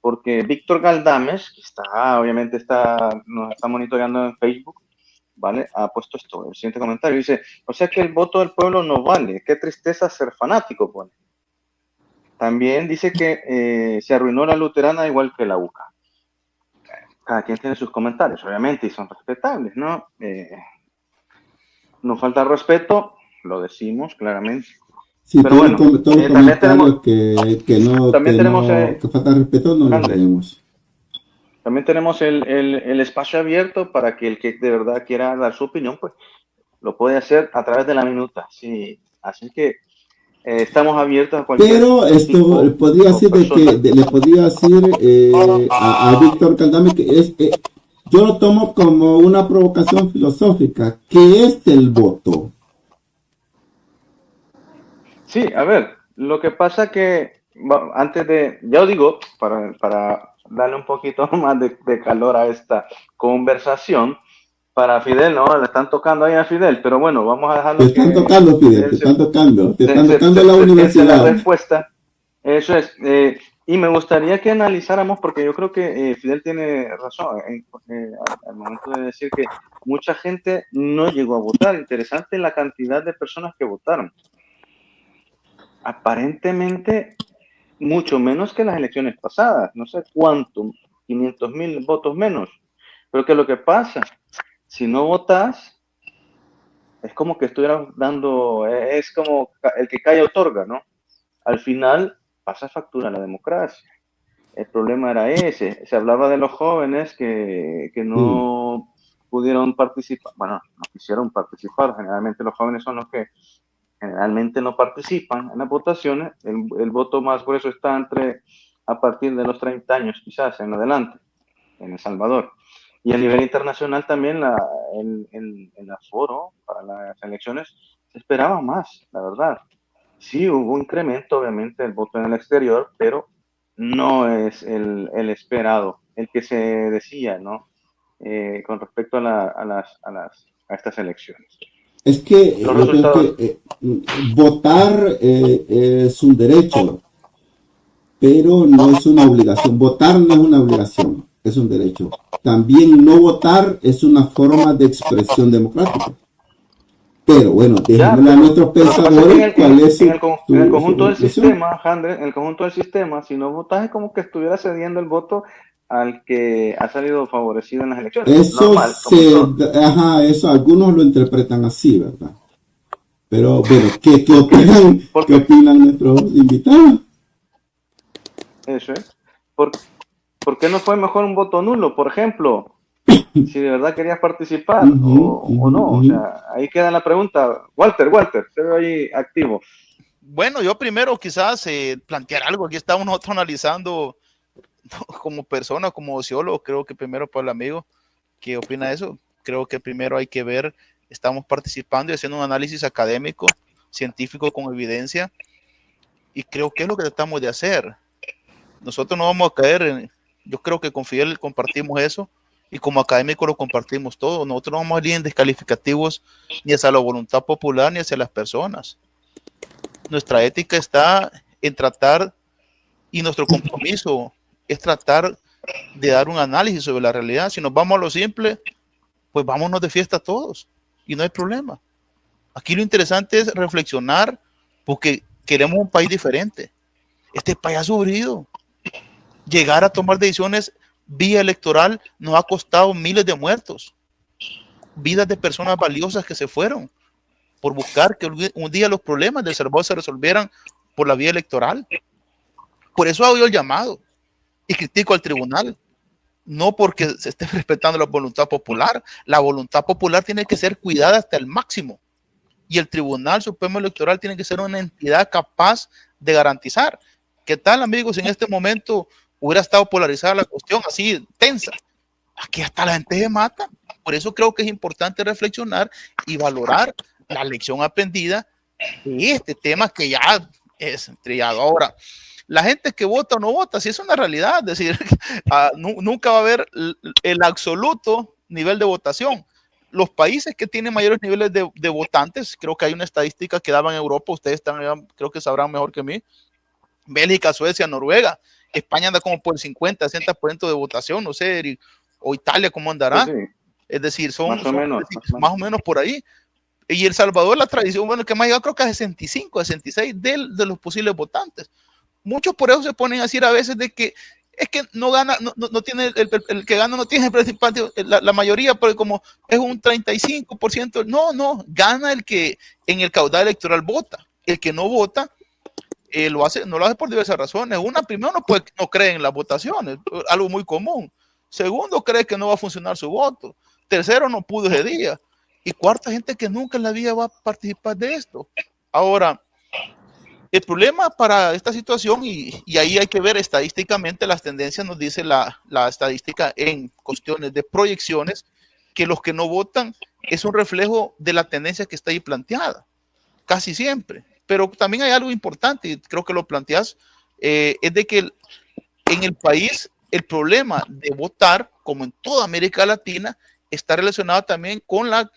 porque Víctor Galdames, que obviamente nos está monitoreando en Facebook, ¿vale? Ha puesto esto, el siguiente comentario, dice, o sea que el voto del pueblo no vale, qué tristeza ser fanático, pone. También dice que se arruinó la luterana igual que la UCA. Cada quien tiene sus comentarios, obviamente, y son respetables, ¿no? Nos falta respeto, lo decimos claramente. Sí, pero bueno, también tenemos que falta respeto, no lo tenemos. También tenemos el espacio abierto para que el que de verdad quiera dar su opinión, pues lo puede hacer a través de la minuta. Sí, así que estamos abiertos a cualquier. Pero esto le podría decir a Víctor Caldame que yo lo tomo como una provocación filosófica. ¿Qué es el voto? Sí, a ver, lo que pasa que antes de, ya os digo, para darle un poquito más de calor a esta conversación. Para Fidel, no, le están tocando ahí a Fidel, pero bueno, vamos a dejarlo. Te están tocando, Fidel, te están tocando la universidad. Esa es la respuesta, eso es. Y me gustaría que analizáramos, porque yo creo que Fidel tiene razón al momento de decir que mucha gente no llegó a votar. Interesante la cantidad de personas que votaron. Aparentemente, mucho menos que las elecciones pasadas. No sé cuánto, 500,000 votos menos. Pero ¿qué es lo que pasa? Si no votas, es como que estuvieras dando, es como el que calla otorga, ¿no? Al final pasa factura la democracia. El problema era ese. Se hablaba de los jóvenes que no pudieron participar, bueno, no quisieron participar. Generalmente los jóvenes son los que generalmente no participan en las votaciones. El voto más grueso está a partir de los 30 años, quizás, en adelante, en El Salvador. Y a nivel internacional también el aforo para las elecciones se esperaba más, la verdad. Sí, hubo un incremento, obviamente, del voto en el exterior, pero no es el esperado, el que se decía, ¿no? Con respecto a estas elecciones. Es que yo creo que votar es un derecho, pero no es una obligación. Votar no es una obligación, es un derecho. También no votar es una forma de expresión democrática. Pero bueno, déjenme a nuestros pensadores cuál es en el conjunto del sistema, André, en el conjunto del sistema, si no votas es como que estuviera cediendo el voto al que ha salido favorecido en las elecciones. Eso normal, eso algunos lo interpretan así, ¿verdad? Pero bueno, ¿qué opinan? ¿Qué opinan nuestros invitados? Eso es. ¿Por qué no fue mejor un voto nulo, por ejemplo? Si de verdad querías participar o no. O sea, ahí queda la pregunta. Walter, te veo ahí activo. Bueno, yo primero quizás plantear algo. Aquí estamos nosotros analizando como persona, como sociólogo. Creo que primero para el amigo que opina eso, creo que primero hay que ver, estamos participando y haciendo un análisis académico, científico con evidencia, y creo que es lo que tratamos de hacer. Nosotros no vamos a caer yo creo que con Fidel compartimos eso, y como académicos lo compartimos todo. Nosotros no vamos a ir en descalificativos ni hacia la voluntad popular ni hacia las personas. Nuestra ética está en tratar, y nuestro compromiso es tratar de dar un análisis sobre la realidad. Si nos vamos a lo simple, pues vámonos de fiesta todos y no hay problema. Aquí lo interesante es reflexionar, porque queremos un país diferente. Este país ha sufrido. Llegar a tomar decisiones vía electoral nos ha costado miles de muertos, vidas de personas valiosas que se fueron por buscar que un día los problemas de El Salvador se resolvieran por la vía electoral. Por eso hago yo el llamado y critico al tribunal, no porque se esté respetando la voluntad popular. La voluntad popular tiene que ser cuidada hasta el máximo, y el Tribunal Supremo Electoral tiene que ser una entidad capaz de garantizar. ¿Qué tal, amigos? En este momento hubiera estado polarizada la cuestión, así tensa. Aquí hasta la gente se mata. Por eso creo que es importante reflexionar y valorar la lección aprendida de este tema que ya es trillado. Ahora, la gente que vota o no vota, sí es una realidad. Es decir, nunca va a haber el absoluto nivel de votación. Los países que tienen mayores niveles de votantes, creo que hay una estadística que daban en Europa, ustedes creo que sabrán mejor que mí: Bélgica, Suecia, Noruega. España anda como por el 50-60% de votación, no sé, Eric, o Italia, ¿cómo andará? Sí. Es decir, más o menos por ahí. Y El Salvador, la tradición, bueno, que más llegado creo que a 65, 66 de los posibles votantes. Muchos por eso se ponen a decir a veces de que es que no gana, no tiene, el que gana no tiene la mayoría, porque como es un 35%, no, gana el que en el caudal electoral vota. El que no vota, no lo hace por diversas razones. Una, primero, no cree en las votaciones, algo muy común. Segundo, cree que no va a funcionar su voto. Tercero, no pudo ese día. Y cuarta, gente que nunca en la vida va a participar de esto. Ahora, el problema para esta situación, y ahí hay que ver estadísticamente, las tendencias nos dice la estadística en cuestiones de proyecciones, que los que no votan es un reflejo de la tendencia que está ahí planteada, casi siempre. Pero también hay algo importante, y creo que lo planteas, es de que en el país el problema de votar, como en toda América Latina, está relacionado también con la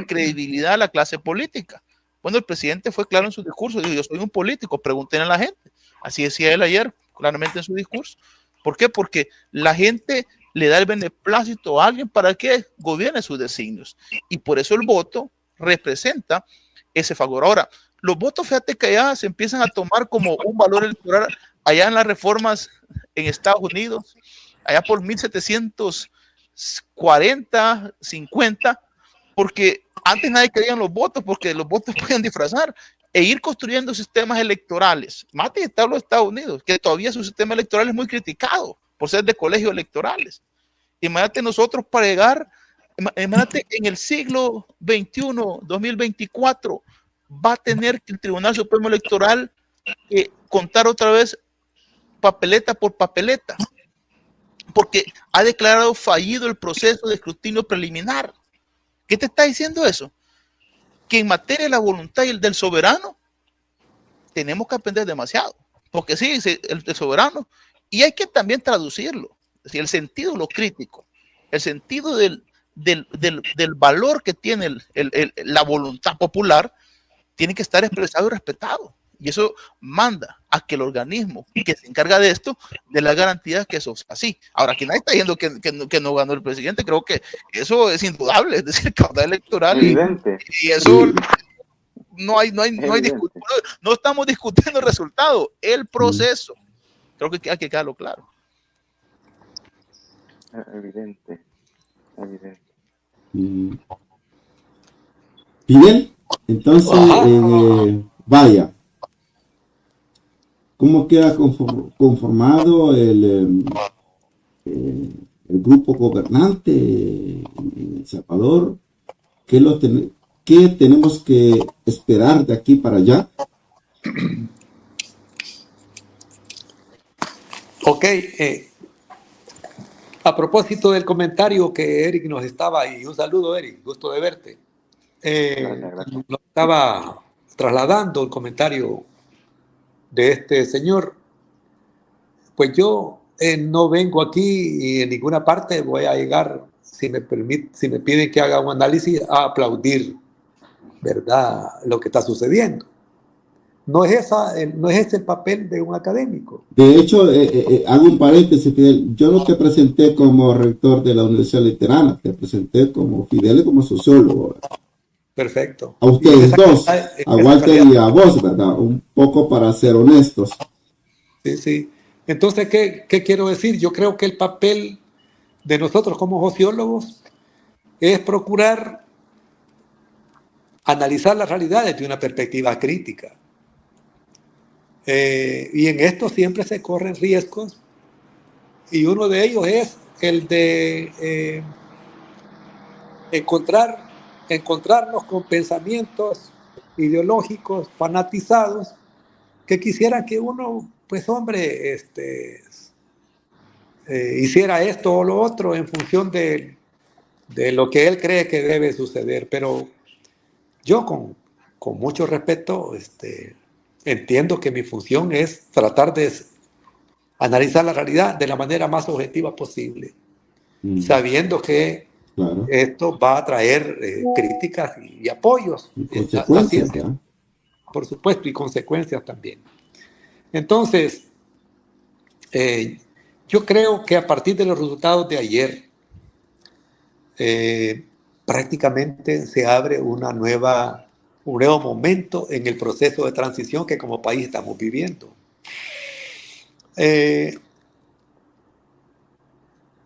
credibilidad de la clase política. Bueno, el presidente fue claro en su discurso, dijo, yo soy un político, pregunten a la gente. Así decía él ayer, claramente en su discurso. ¿Por qué? Porque la gente le da el beneplácito a alguien para que gobierne sus designios. Y por eso el voto representa ese favor. Ahora, los votos, fíjate que ya se empiezan a tomar como un valor electoral allá en las reformas en Estados Unidos, allá por 1740, 50, porque antes nadie creía en los votos, porque los votos podían disfrazar e ir construyendo sistemas electorales. Mate está en los Estados Unidos, que todavía su sistema electoral es muy criticado por ser de colegios electorales. Imagínate nosotros para llegar, imagínate en el siglo XXI, 2024, va a tener que el Tribunal Supremo Electoral contar otra vez papeleta por papeleta, porque ha declarado fallido el proceso de escrutinio preliminar. ¿Qué te está diciendo eso? Que en materia de la voluntad del soberano tenemos que aprender demasiado, porque sí, el soberano, y hay que también traducirlo, es decir, el sentido, lo crítico, el sentido del valor que tiene la voluntad popular, tiene que estar expresado y respetado. Y eso manda a que el organismo que se encarga de esto dé las garantías que eso es así. Ahora, aquí nadie está diciendo que no ganó el presidente. Creo que eso es indudable, es decir, caudal electoral. Y eso no hay discusión. No estamos discutiendo el resultado, el proceso. Creo que hay que quedarlo claro. Evidente. Fidel, entonces, vaya. ¿Cómo queda conformado el grupo gobernante en El Salvador? ¿Qué tenemos que esperar de aquí para allá? Ok. A propósito del comentario que Eric nos estaba, y un saludo, Eric, gusto de verte. Nos estaba trasladando el comentario de este señor. Pues yo no vengo aquí y en ninguna parte voy a llegar, si me piden que haga un análisis, a aplaudir, ¿verdad?, lo que está sucediendo. No es ese el papel de un académico. De hecho, hago un paréntesis, Fidel. Yo no te presenté como rector de la Universidad Luterana, te presenté como Fidel, como sociólogo. Perfecto. A ustedes dos, a Walter y a vos, ¿verdad? Un poco para ser honestos. Sí, sí. Entonces, ¿qué quiero decir? Yo creo que el papel de nosotros como sociólogos es procurar analizar las realidades desde una perspectiva crítica. Y en esto siempre se corren riesgos, y uno de ellos es el de encontrarnos con pensamientos ideológicos fanatizados que quisieran que uno, pues hombre, hiciera esto o lo otro en función de lo que él cree que debe suceder. Pero yo con mucho respeto entiendo que mi función es tratar de analizar la realidad de la manera más objetiva posible, sabiendo que esto va a traer críticas y apoyos a la ciencia, ¿no? Por supuesto, y consecuencias también. Entonces, yo creo que a partir de los resultados de ayer, prácticamente se abre un nuevo momento en el proceso de transición que como país estamos viviendo.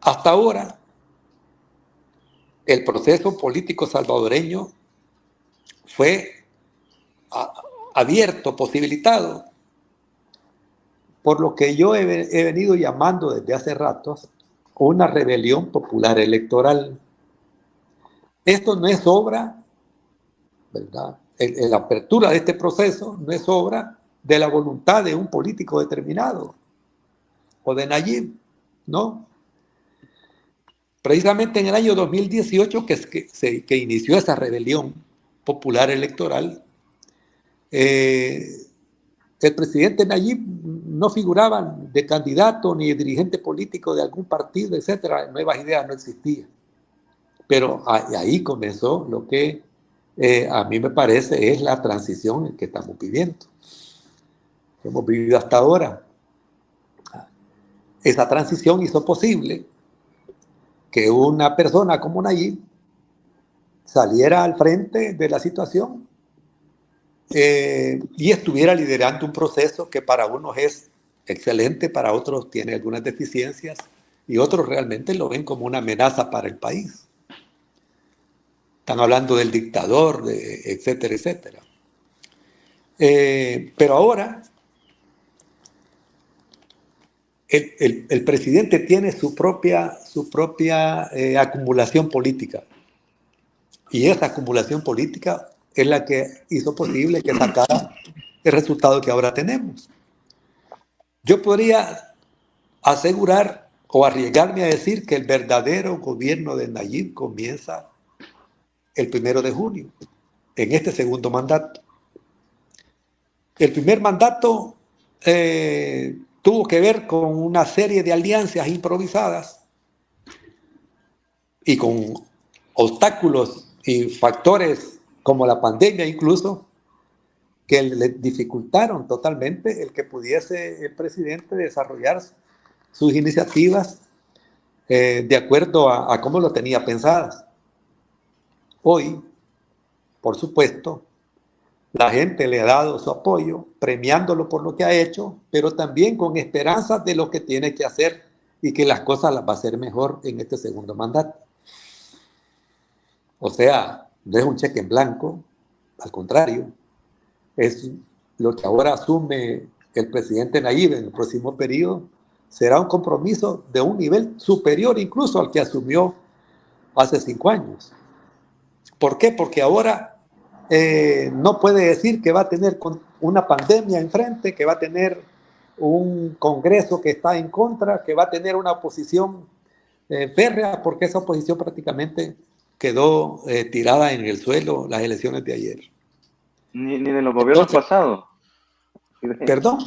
Hasta ahora, el proceso político salvadoreño fue abierto, posibilitado, por lo que yo he venido llamando desde hace rato una rebelión popular electoral. Esto no es obra, ¿verdad? La apertura de este proceso no es obra de la voluntad de un político determinado o de Nayib, ¿no? Precisamente en el año 2018 que inició esa rebelión popular electoral, el presidente Nayib no figuraba de candidato ni de dirigente político de algún partido, etcétera. Nuevas Ideas no existía. Pero ahí comenzó lo que a mí me parece es la transición que estamos viviendo. Que hemos vivido hasta ahora. Esa transición hizo posible que una persona como Nayib saliera al frente de la situación y estuviera liderando un proceso que para unos es excelente, para otros tiene algunas deficiencias y otros realmente lo ven como una amenaza para el país. Están hablando del dictador, etcétera, etcétera. Pero ahora el presidente tiene su propia acumulación política. Y esa acumulación política es la que hizo posible que sacara el resultado que ahora tenemos. Yo podría asegurar o arriesgarme a decir que el verdadero gobierno de Nayib comienza el 1 de junio, en este segundo mandato. El primer mandato tuvo que ver con una serie de alianzas improvisadas y con obstáculos y factores como la pandemia incluso, que le dificultaron totalmente el que pudiese el presidente desarrollar sus iniciativas de acuerdo a cómo lo tenía pensadas. Hoy, por supuesto, la gente le ha dado su apoyo, premiándolo por lo que ha hecho, pero también con esperanzas de lo que tiene que hacer y que las cosas las va a hacer mejor en este segundo mandato. O sea, no es un cheque en blanco, al contrario, es lo que ahora asume el presidente Nayib en el próximo periodo, será un compromiso de un nivel superior incluso al que asumió hace 5 años. ¿Por qué? Porque ahora no puede decir que va a tener una pandemia enfrente, que va a tener un Congreso que está en contra, que va a tener una oposición férrea, porque esa oposición prácticamente quedó tirada en el suelo las elecciones de ayer. Ni de los gobiernos pasados. ¿Perdón?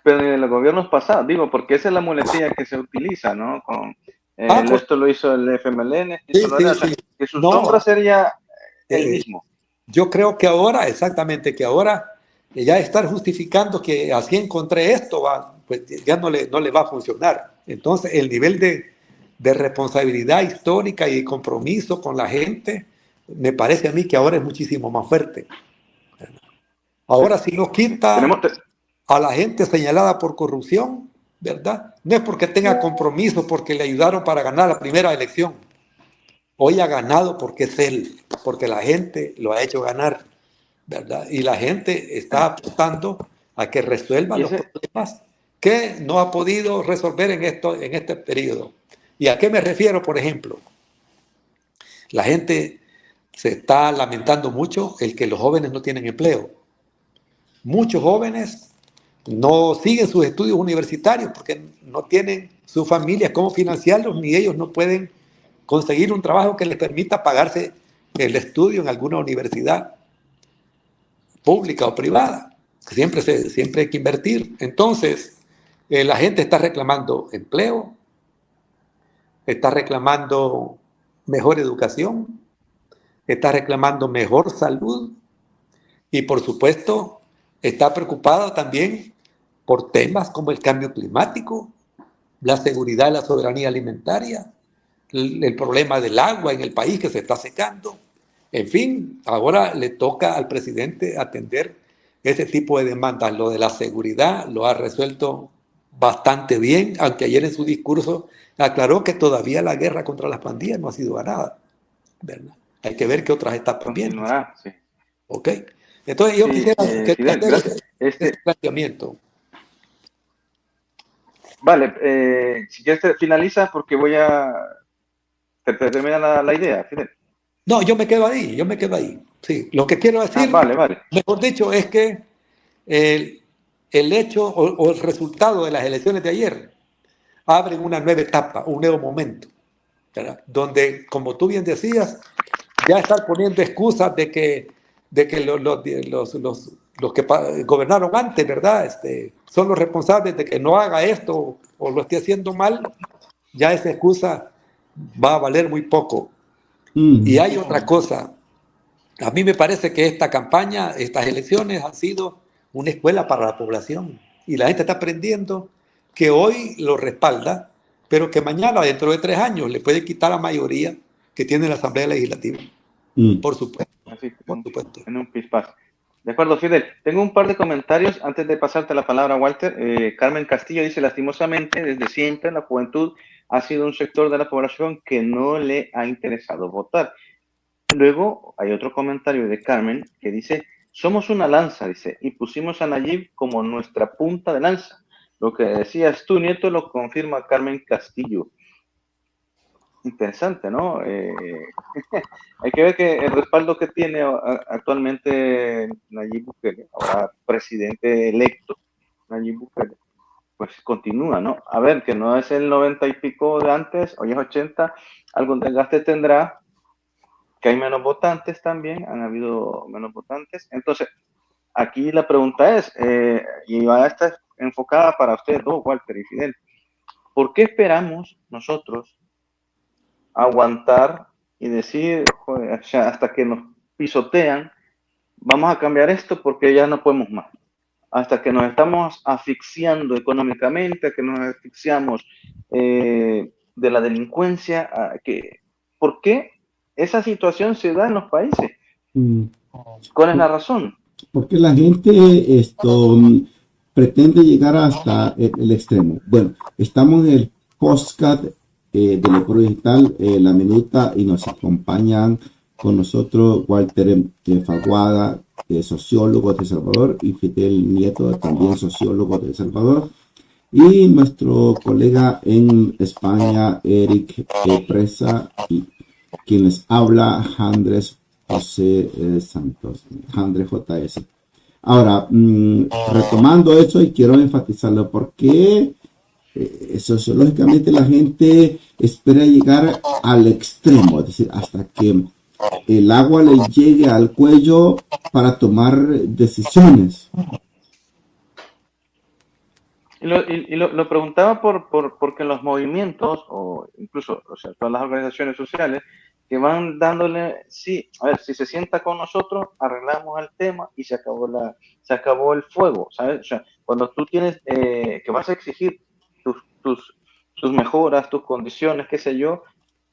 Pero ni de los gobiernos pasados, digo, porque esa es la muletilla que se utiliza, ¿no? Esto lo hizo el FMLN, que su sombra sería el mismo. Yo creo que ahora, exactamente, que ahora ya estar justificando que así encontré esto, pues ya no le va a funcionar. Entonces, el nivel de responsabilidad histórica y de compromiso con la gente, me parece a mí que ahora es muchísimo más fuerte. Ahora, si nos quita a la gente señalada por corrupción, ¿verdad? No es porque tenga compromiso, porque le ayudaron para ganar la primera elección. Hoy ha ganado porque es él, porque la gente lo ha hecho ganar, ¿verdad? Y la gente está apostando a que resuelva los problemas que no ha podido resolver en este periodo. ¿Y a qué me refiero, por ejemplo? La gente se está lamentando mucho el que los jóvenes no tienen empleo. Muchos jóvenes no siguen sus estudios universitarios porque no tienen sus familias cómo financiarlos, ni ellos no pueden conseguir un trabajo que les permita pagarse el estudio en alguna universidad pública o privada. Siempre hay que invertir. Entonces, la gente está reclamando empleo, está reclamando mejor educación, está reclamando mejor salud y, por supuesto, está preocupada también por temas como el cambio climático, la seguridad y la soberanía alimentaria, el problema del agua en el país que se está secando. En fin, ahora le toca al presidente atender ese tipo de demandas. Lo de la seguridad lo ha resuelto bastante bien, aunque ayer en su discurso aclaró que todavía la guerra contra las pandillas no ha sido ganada, ¿verdad? Hay que ver qué otras etapas vienen. Sí. ¿Ok? Entonces yo quisiera que este planteamiento. Vale, si quieres finalizas porque voy a terminar la idea, Fidel. No, yo me quedo ahí. Sí, lo que quiero decir, vale. mejor dicho, es que el hecho o el resultado de las elecciones de ayer abren una nueva etapa, un nuevo momento, ¿verdad? Donde, como tú bien decías, ya están poniendo excusas de que los los que gobernaron antes, ¿verdad? Son los responsables de que no haga esto o lo esté haciendo mal, ya esa excusa va a valer muy poco. Y hay otra cosa. A mí me parece que esta campaña, estas elecciones han sido una escuela para la población. Y la gente está aprendiendo que hoy lo respalda, pero que mañana, dentro de 3 años, le puede quitar la mayoría que tiene la Asamblea Legislativa. Por supuesto. Así, por supuesto. En un pispás. De acuerdo, Fidel. Tengo un par de comentarios antes de pasarte la palabra, Walter. Carmen Castillo dice, lastimosamente, desde siempre la juventud ha sido un sector de la población que no le ha interesado votar. Luego hay otro comentario de Carmen que dice, somos una lanza, dice, y pusimos a Nayib como nuestra punta de lanza. Lo que decías tú, Nieto, lo confirma Carmen Castillo. Interesante, ¿no? Hay que ver que el respaldo que tiene actualmente Nayib Bukele, ahora presidente electo Nayib Bukele, pues continúa, ¿no? A ver, que no es el 90 y pico de antes, hoy es 80, algún desgaste tendrá, que hay menos votantes también, han habido menos votantes. Entonces, aquí la pregunta es, y va a estar enfocada para ustedes dos, Walter y Fidel, ¿por qué esperamos nosotros aguantar y decir, joder, hasta que nos pisotean, vamos a cambiar esto porque ya no podemos más? Hasta que nos estamos asfixiando económicamente, que nos asfixiamos de la delincuencia, ¿por qué esa situación se da en los países? ¿Cuál es la razón? Porque la gente pretende llegar hasta el extremo. Bueno, estamos en el podcast de Leporo Digital, La Minuta, y nos acompañan con nosotros Walter Faguada, sociólogo de El Salvador, y Fidel Nieto, también sociólogo de El Salvador, y nuestro colega en España, Eric Presa, y quien les habla, Andrés José Santos, Andrés JS. Ahora, retomando eso, y quiero enfatizarlo, porque sociológicamente la gente espera llegar al extremo, es decir, hasta que el agua le llegue al cuello para tomar decisiones. Y lo preguntaba porque los movimientos, o incluso, o sea, todas las organizaciones sociales, que van dándole, sí, a ver, si se sienta con nosotros, arreglamos el tema y se acabó el fuego, ¿sabes? O sea, cuando tú tienes, que vas a exigir tus mejoras, tus condiciones, qué sé yo,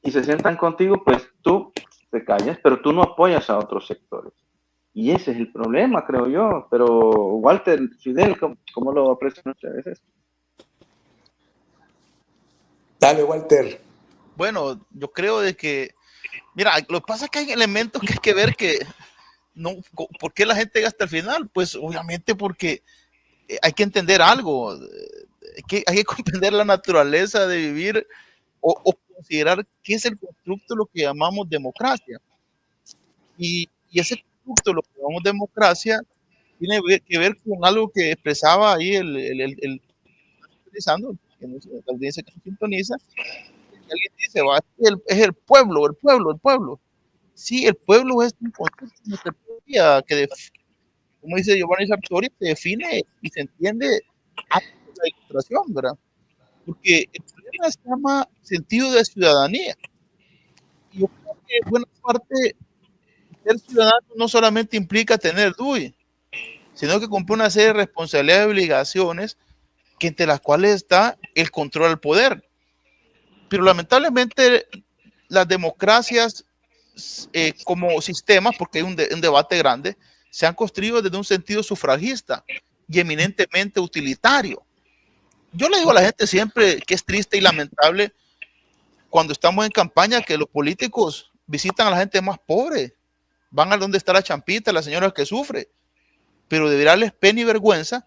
y se sientan contigo, pues tú te callas, pero tú no apoyas a otros sectores. Y ese es el problema, creo yo. Pero, Walter, Fidel, ¿cómo lo aprecian ustedes esto? Dale, Walter. Bueno, yo creo de que, mira, lo que pasa es que hay elementos que hay que ver que, no, ¿por qué la gente llega hasta el final? Pues obviamente porque hay que entender algo, hay que comprender la naturaleza de vivir o considerar qué es el constructo de lo que llamamos democracia. Y ese constructo, lo que llamamos democracia, tiene que ver con algo que expresaba ahí el utilizando, que la audiencia que nos sintoniza. Alguien dice, es el pueblo, el pueblo. Sí, el pueblo es un concepto que, como dice Giovanni Sartori, se define y se entiende antes de la ilustración, ¿verdad? Porque el problema se llama sentido de ciudadanía. Y yo creo que buena parte ser ciudadano no solamente implica tener DUI, sino que cumple una serie de responsabilidades y obligaciones que entre las cuales está el control al poder. Pero lamentablemente las democracias como sistemas, porque hay un debate grande, se han construido desde un sentido sufragista y eminentemente utilitario. Yo le digo a la gente siempre que es triste y lamentable cuando estamos en campaña que los políticos visitan a la gente más pobre, van a donde está la champita, la señora que sufre, pero debería darles pena y vergüenza.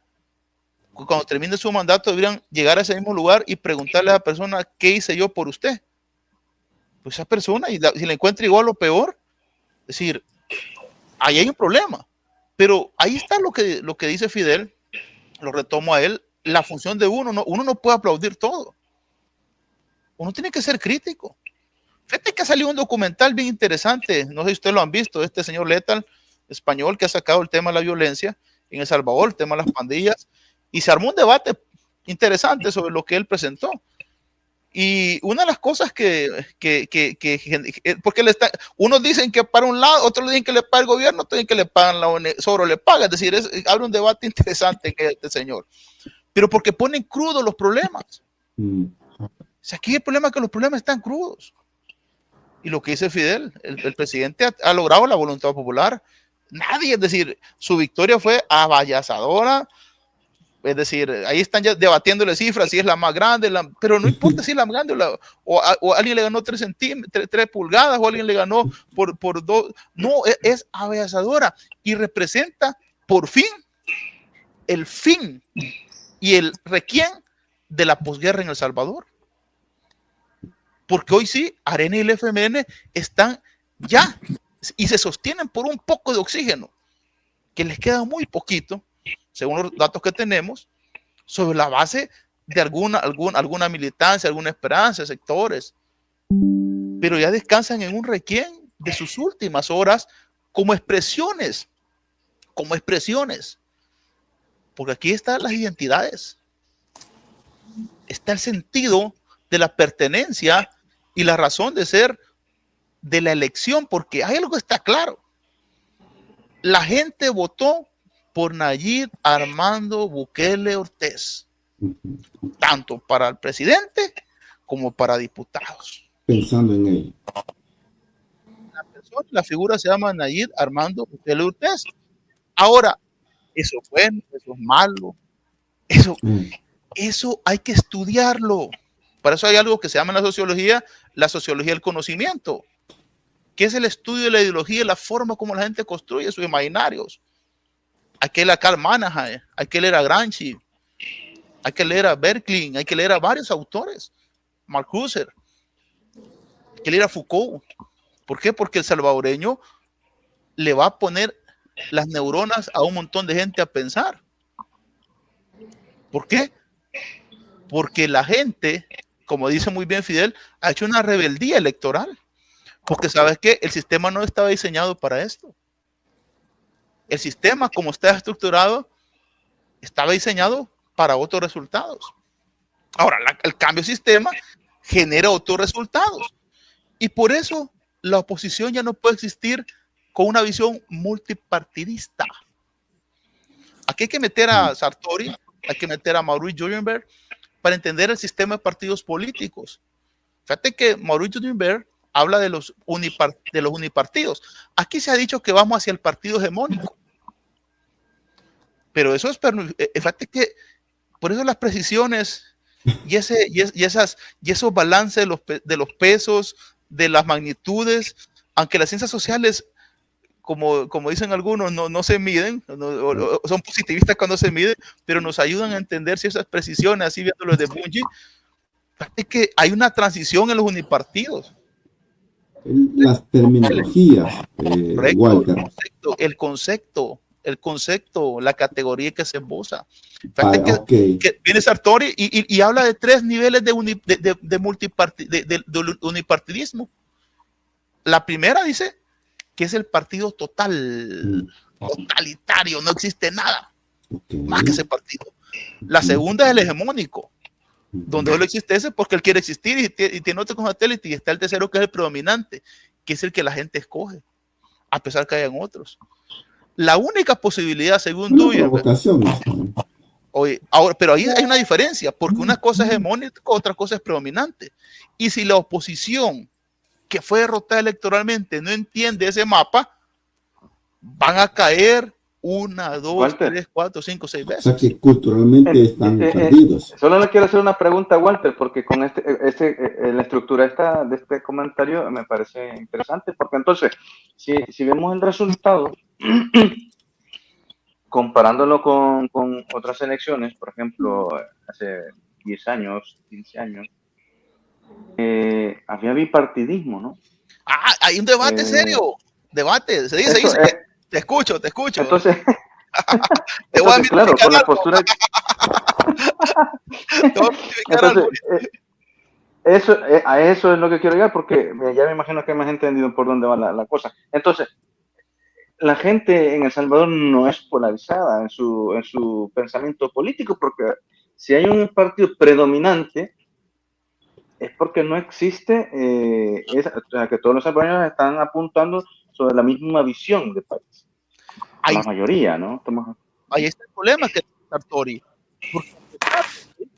Cuando termine su mandato deberían llegar a ese mismo lugar y preguntarle a la persona, ¿qué hice yo por usted? Pues esa persona, y si la encuentra igual o peor, es decir, ahí hay un problema. Pero ahí está lo que dice Fidel, lo retomo a él, la función de uno no puede aplaudir todo. Uno tiene que ser crítico. Fíjate que ha salido un documental bien interesante, no sé si ustedes lo han visto, este señor Lethal, español, que ha sacado el tema de la violencia, en El Salvador, el tema de las pandillas, y se armó un debate interesante sobre lo que él presentó. Y una de las cosas porque unos dicen que para un lado, otros dicen que le paga el gobierno, otros dicen que le pagan la ONG, Soro le paga, es decir, abre un debate interesante que este señor, pero porque ponen crudos los problemas. O sea, aquí el problema es que los problemas están crudos. Y lo que dice Fidel, el presidente ha logrado la voluntad popular. Nadie, es decir, su victoria fue avasalladora. Es decir, ahí están ya debatiéndole cifras, si es la más grande, pero no importa si es la más grande o alguien le ganó 3 pulgadas o alguien le ganó por 2. No, es avasalladora y representa por fin el fin y el requiem de la posguerra en El Salvador. Porque hoy sí, Arena y el FMN están ya y se sostienen por un poco de oxígeno, que les queda muy poquito, según los datos que tenemos, sobre la base de alguna militancia, alguna esperanza, sectores. Pero ya descansan en un requiem de sus últimas horas como expresiones. Porque aquí están las identidades. Está el sentido de la pertenencia y la razón de ser de la elección, porque hay algo que está claro. La gente votó por Nayib Armando Bukele Ortiz, tanto para el presidente como para diputados. Pensando en él. La figura se llama Nayib Armando Bukele Ortiz. Ahora, eso es bueno, eso es malo, eso hay que estudiarlo. Para eso hay algo que se llama en la sociología del conocimiento, que es el estudio de la ideología y la forma como la gente construye sus imaginarios. Hay que leer a Karl Manaher, hay que leer a Gramsci, hay que leer a Berkeley, hay que leer a varios autores, Marcuse, hay que leer a Foucault. ¿Por qué? Porque el salvadoreño le va a poner las neuronas a un montón de gente a pensar. ¿Por qué? Porque la gente, como dice muy bien Fidel, ha hecho una rebeldía electoral. Porque sabes que el sistema no estaba diseñado para esto. El sistema, como está estructurado, estaba diseñado para otros resultados. Ahora, el cambio de sistema genera otros resultados. Y por eso la oposición ya no puede existir con una visión multipartidista. Aquí hay que meter a Sartori, hay que meter a Maurice Jurenberg para entender el sistema de partidos políticos. Fíjate que Maurice Jurenberg habla de los unipartidos. Aquí se ha dicho que vamos hacia el partido hegemónico. Pero eso es, fíjate que por eso las precisiones y esos balances de los pesos, de las magnitudes, aunque las ciencias sociales, como dicen algunos, no se miden, son positivistas cuando se miden, pero nos ayudan a entender ciertas precisiones, así viéndolo de Bunge. Fíjate que hay una transición en los unipartidos. Las terminologías, Walter. El concepto, la categoría que se esboza. Que viene Sartori y habla de 3 niveles de unipartidismo. La primera dice que es el partido totalitario, no existe nada más que ese partido. La segunda es el hegemónico, donde solo existe ese porque él quiere existir y tiene otro con satélite, y está el tercero que es el predominante, que es el que la gente escoge, a pesar que hayan otros. La única posibilidad, según Dewey, pero ahí hay una diferencia, porque una cosa es hegemónica, otra cosa es predominante. Y si la oposición que fue derrotada electoralmente no entiende ese mapa, van a caer 1, 2, 3, 4, 5, 6 veces. O sea que culturalmente están perdidos. Solo le quiero hacer una pregunta a Walter, porque con la estructura de este comentario me parece interesante, porque entonces, si vemos el resultado, comparándolo con otras elecciones, por ejemplo, hace 10 años, 15 años, había bipartidismo, ¿no? Hay un debate serio, se dice. Te escucho. Entonces, te voy a claro, con la postura. Entonces, a eso es lo que quiero llegar, porque ya me imagino que me has entendido por dónde va la cosa. Entonces, la gente en El Salvador no es polarizada en su pensamiento político, porque si hay un partido predominante, es porque no existe, o sea, que todos los salvadoreños están apuntando sobre la misma visión de país. La mayoría, ¿no? Ahí está el problema que Sartori.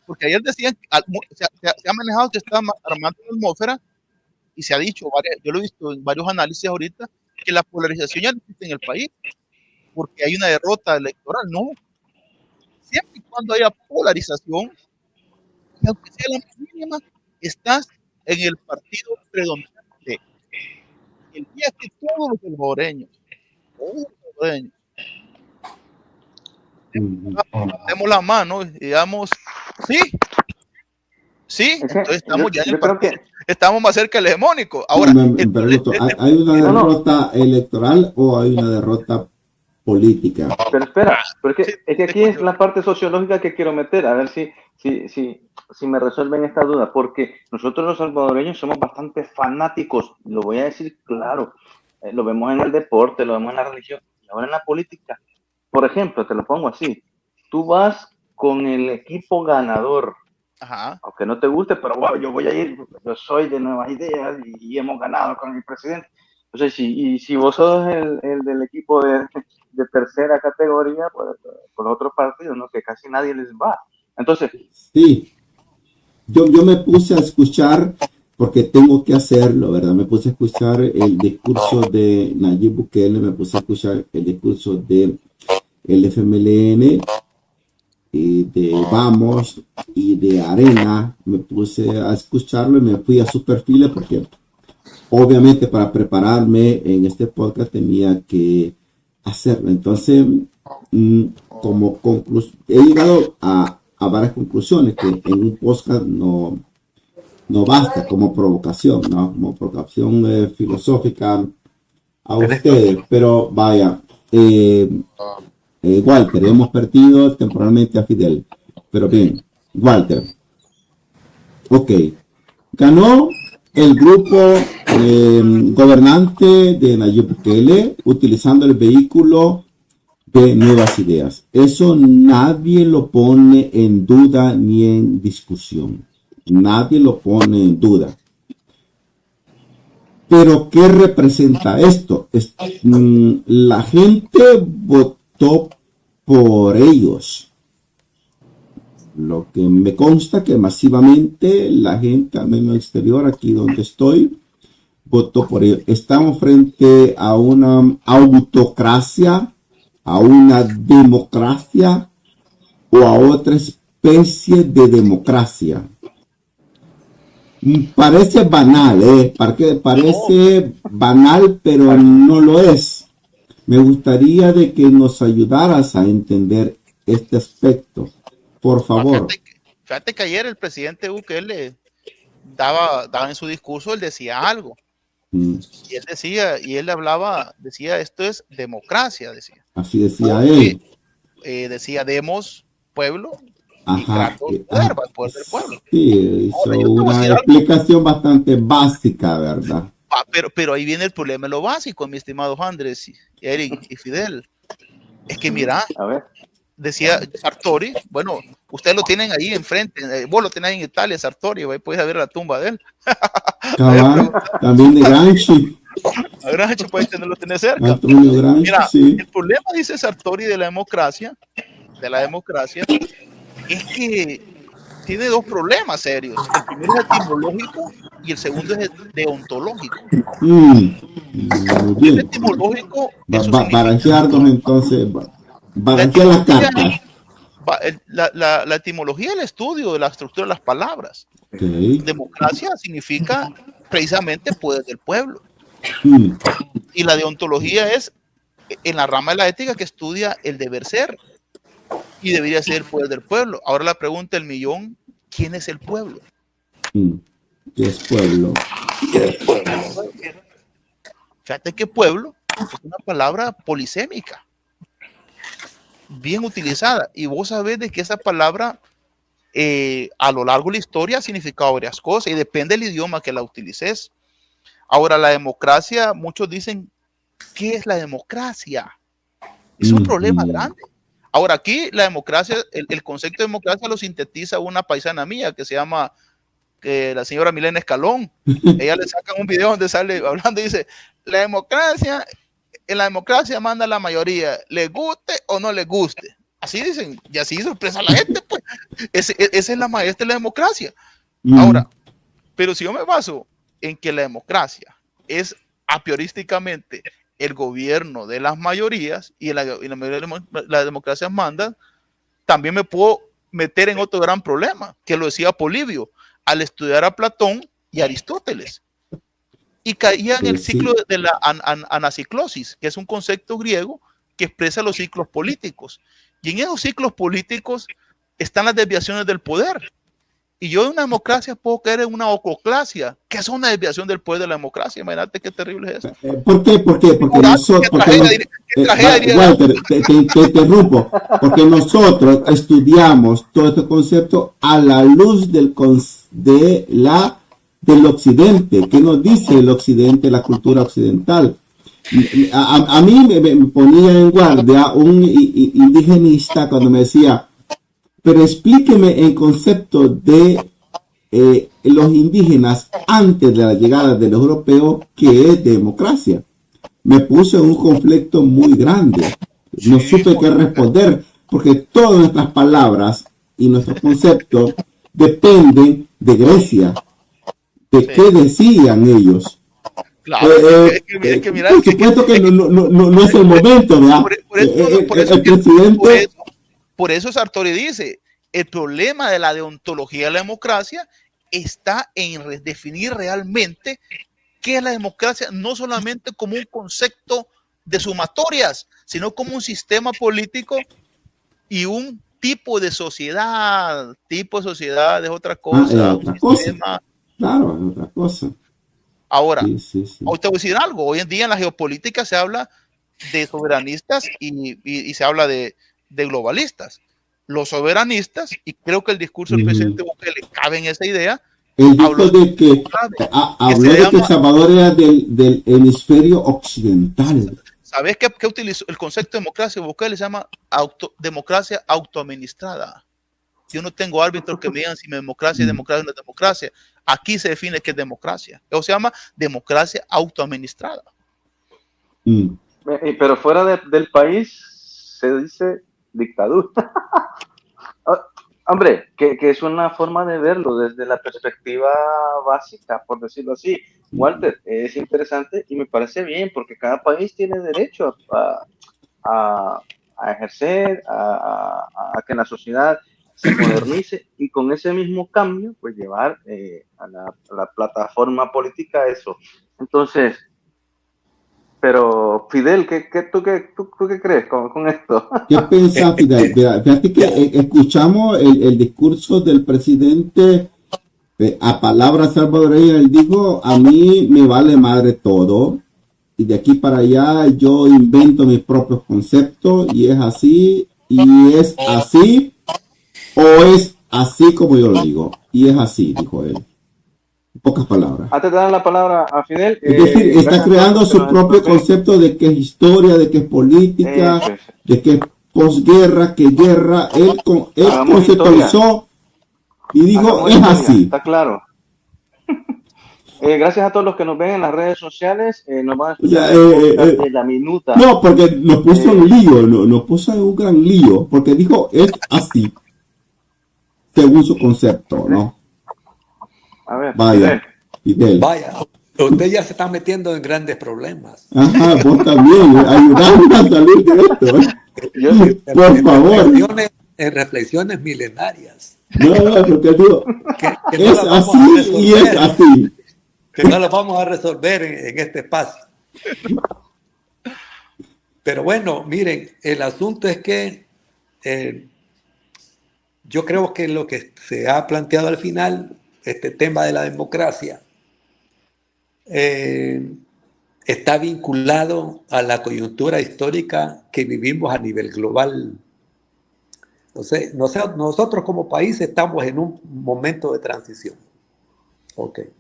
Porque ayer decían, se ha manejado que está armando una atmósfera y se ha dicho, yo lo he visto en varios análisis ahorita, que la polarización ya no existe en el país, porque hay una derrota electoral. No, siempre y cuando haya polarización, y aunque sea la mínima, estás en el partido predominante. El día que todos los salvadoreños, demos la mano y digamos, sí, entonces estamos ya en el partido, estamos más cerca del hegemónico. Ahora, pregunto, ¿hay una derrota electoral o hay una derrota política? Pero espera, porque es que aquí es la parte sociológica que quiero meter, a ver si me resuelven esta duda, porque nosotros los salvadoreños somos bastante fanáticos, lo voy a decir claro, lo vemos en el deporte, lo vemos en la religión, y ahora en la política. Por ejemplo, te lo pongo así, tú vas con el equipo ganador, aunque no te guste, pero wow, yo voy a ir, yo soy de Nuevas Ideas y hemos ganado con mi presidente. Entonces, si vos sos el del equipo de tercera categoría, pues por los otros partidos, ¿no? Que casi nadie les va. Entonces, sí, yo me puse a escuchar, porque tengo que hacerlo, ¿verdad? Me puse a escuchar el discurso de Nayib Bukele, me puse a escuchar el discurso de el FMLN, y de Vamos y de Arena. Me puse a escucharlo y me fui a sus perfiles, porque obviamente para prepararme en este podcast tenía que hacerlo. Entonces, como conclusión, he llegado a varias conclusiones que en un podcast no basta como provocación, ¿no? Como provocación filosófica a ustedes, pero vaya, Walter, hemos perdido temporalmente a Fidel, pero bien, Walter, ok, ganó el grupo gobernante de Nayib Bukele utilizando el vehículo de Nuevas Ideas. Eso nadie lo pone en duda ni en discusión. Nadie lo pone en duda. Pero ¿qué representa esto? La gente votó por ellos. Lo que me consta que masivamente la gente, al menos exterior, aquí donde estoy, votó por ellos. Estamos frente a una autocracia, a una democracia o a otra especie de democracia. Parece banal, parece banal, pero no lo es. Me gustaría de que nos ayudaras a entender este aspecto, por favor. Fíjate que ayer el presidente Bukele daba en su discurso, él decía algo. Y él decía, decía, esto es democracia, decía. Así decía él. Decía, demos pueblo. Ajá, poder del pueblo. Sí, hizo una explicación bastante básica, ¿verdad? Pero ahí viene el problema, lo básico, mi estimado Andrés, Eric y Fidel. Es que mira, decía Sartori, bueno, ustedes lo tienen ahí enfrente, vos lo tenés en Italia, Sartori, ahí puedes ver la tumba de él. También de Gramsci. A Gramsci puedes tenerlo cerca. Gramsci, mira, sí. El problema, dice Sartori, de la democracia, es que tiene dos problemas serios. El primero es etimológico y el segundo es deontológico. El etimológico, balancearnos entonces, balancear las cartas. La etimología es el estudio de la estructura de las palabras. Democracia significa precisamente poder del pueblo. Y la deontología es en la rama de la ética que estudia el deber ser. Y debería ser el poder del pueblo. Ahora la pregunta del millón, ¿quién es el pueblo? ¿Qué es pueblo? Fíjate que pueblo es una palabra polisémica, bien utilizada. Y vos sabés de que esa palabra a lo largo de la historia ha significado varias cosas y depende del idioma que la utilices. Ahora, la democracia, muchos dicen ¿qué es la democracia? Es un problema grande. Ahora, aquí la democracia, el concepto de democracia lo sintetiza una paisana mía que se llama la señora Milena Escalón. Ella le saca un video donde sale hablando y dice, en la democracia manda la mayoría, le guste o no le guste. Así dicen, y así sorpresa a la gente, pues. Esa es la maestra de la democracia. Ahora, pero si yo me baso en que la democracia es a priorísticamente el gobierno de las mayorías y la mayoría de las democracias mandan, también me puedo meter en otro gran problema, que lo decía Polibio, al estudiar a Platón y Aristóteles. Y caía en el ciclo de la anaciclosis, que es un concepto griego que expresa los ciclos políticos. Y en esos ciclos políticos están las desviaciones del poder. Y yo en una democracia puedo caer en una ococlasia, que es una desviación del poder de la democracia. Imagínate qué terrible es eso. ¿Por qué? Porque nosotros, Walter, te interrumpo, porque nosotros estudiamos todo este concepto a la luz del occidente. ¿Qué nos dice el occidente, la cultura occidental? A mí me ponía en guardia un indigenista cuando me decía, pero explíqueme en concepto de los indígenas antes de la llegada de los europeos, ¿qué es democracia? Me puse en un conflicto muy grande. No supe qué responder, porque todas nuestras palabras y nuestros conceptos dependen de Grecia. ¿De qué decían ellos? Claro, por supuesto que no es el momento, ¿verdad? Por eso Sartori dice, el problema de la deontología de la democracia está en definir realmente qué es la democracia, no solamente como un concepto de sumatorias, sino como un sistema político y un tipo de sociedad. Tipo de sociedad es otra cosa. Claro, es otra cosa. Ahora, hoy te voy a decir algo. Hoy en día en la geopolítica se habla de soberanistas y se habla de globalistas. Los soberanistas, y creo que el discurso del presidente Bukele cabe en esa idea. Él dijo de que habló de que El Salvador era del hemisferio occidental. ¿Sabes qué utilizó? El concepto de democracia Bukele se llama democracia autoadministrada. Yo no tengo árbitros que me digan si mi democracia es democracia o no es democracia. Aquí se define qué es democracia. O se llama democracia autoadministrada. Pero fuera del país se dice dictadura. Hombre, que es una forma de verlo desde la perspectiva básica, por decirlo así. Walter, es interesante y me parece bien porque cada país tiene derecho a ejercer, a que la sociedad se modernice y con ese mismo cambio, pues llevar a la plataforma política eso. Entonces, pero Fidel, ¿tú qué crees con esto? ¿Qué piensas, Fidel? Fíjate que escuchamos el discurso del presidente a palabras salvadoreñas. Él dijo, a mí me vale madre todo y de aquí para allá yo invento mis propios conceptos y es así o es así como yo lo digo y es así, dijo él. Pocas palabras. Antes de dar la palabra a Fidel. Es decir, está creando su propio concepto de qué es historia, de qué es política, de qué es posguerra, qué guerra. Él conceptualizó y dijo, es así. Está claro. Gracias a todos los que nos ven en las redes sociales. Nos van a escuchar de la minuta. No, porque nos puso en lío, nos puso en un gran lío, porque dijo, es así, según su concepto, ¿no? A ver, Fidel. Vaya, usted ya se está metiendo en grandes problemas. Ajá, vos también, ayudando a salir de esto. Por favor. En reflexiones milenarias. No, porque digo, es así y es así. Que no lo vamos a resolver en este espacio. Pero bueno, miren, el asunto es que yo creo que lo que se ha planteado al final, este tema de la democracia, está vinculado a la coyuntura histórica que vivimos a nivel global. Entonces, nosotros como país estamos en un momento de transición. Okay.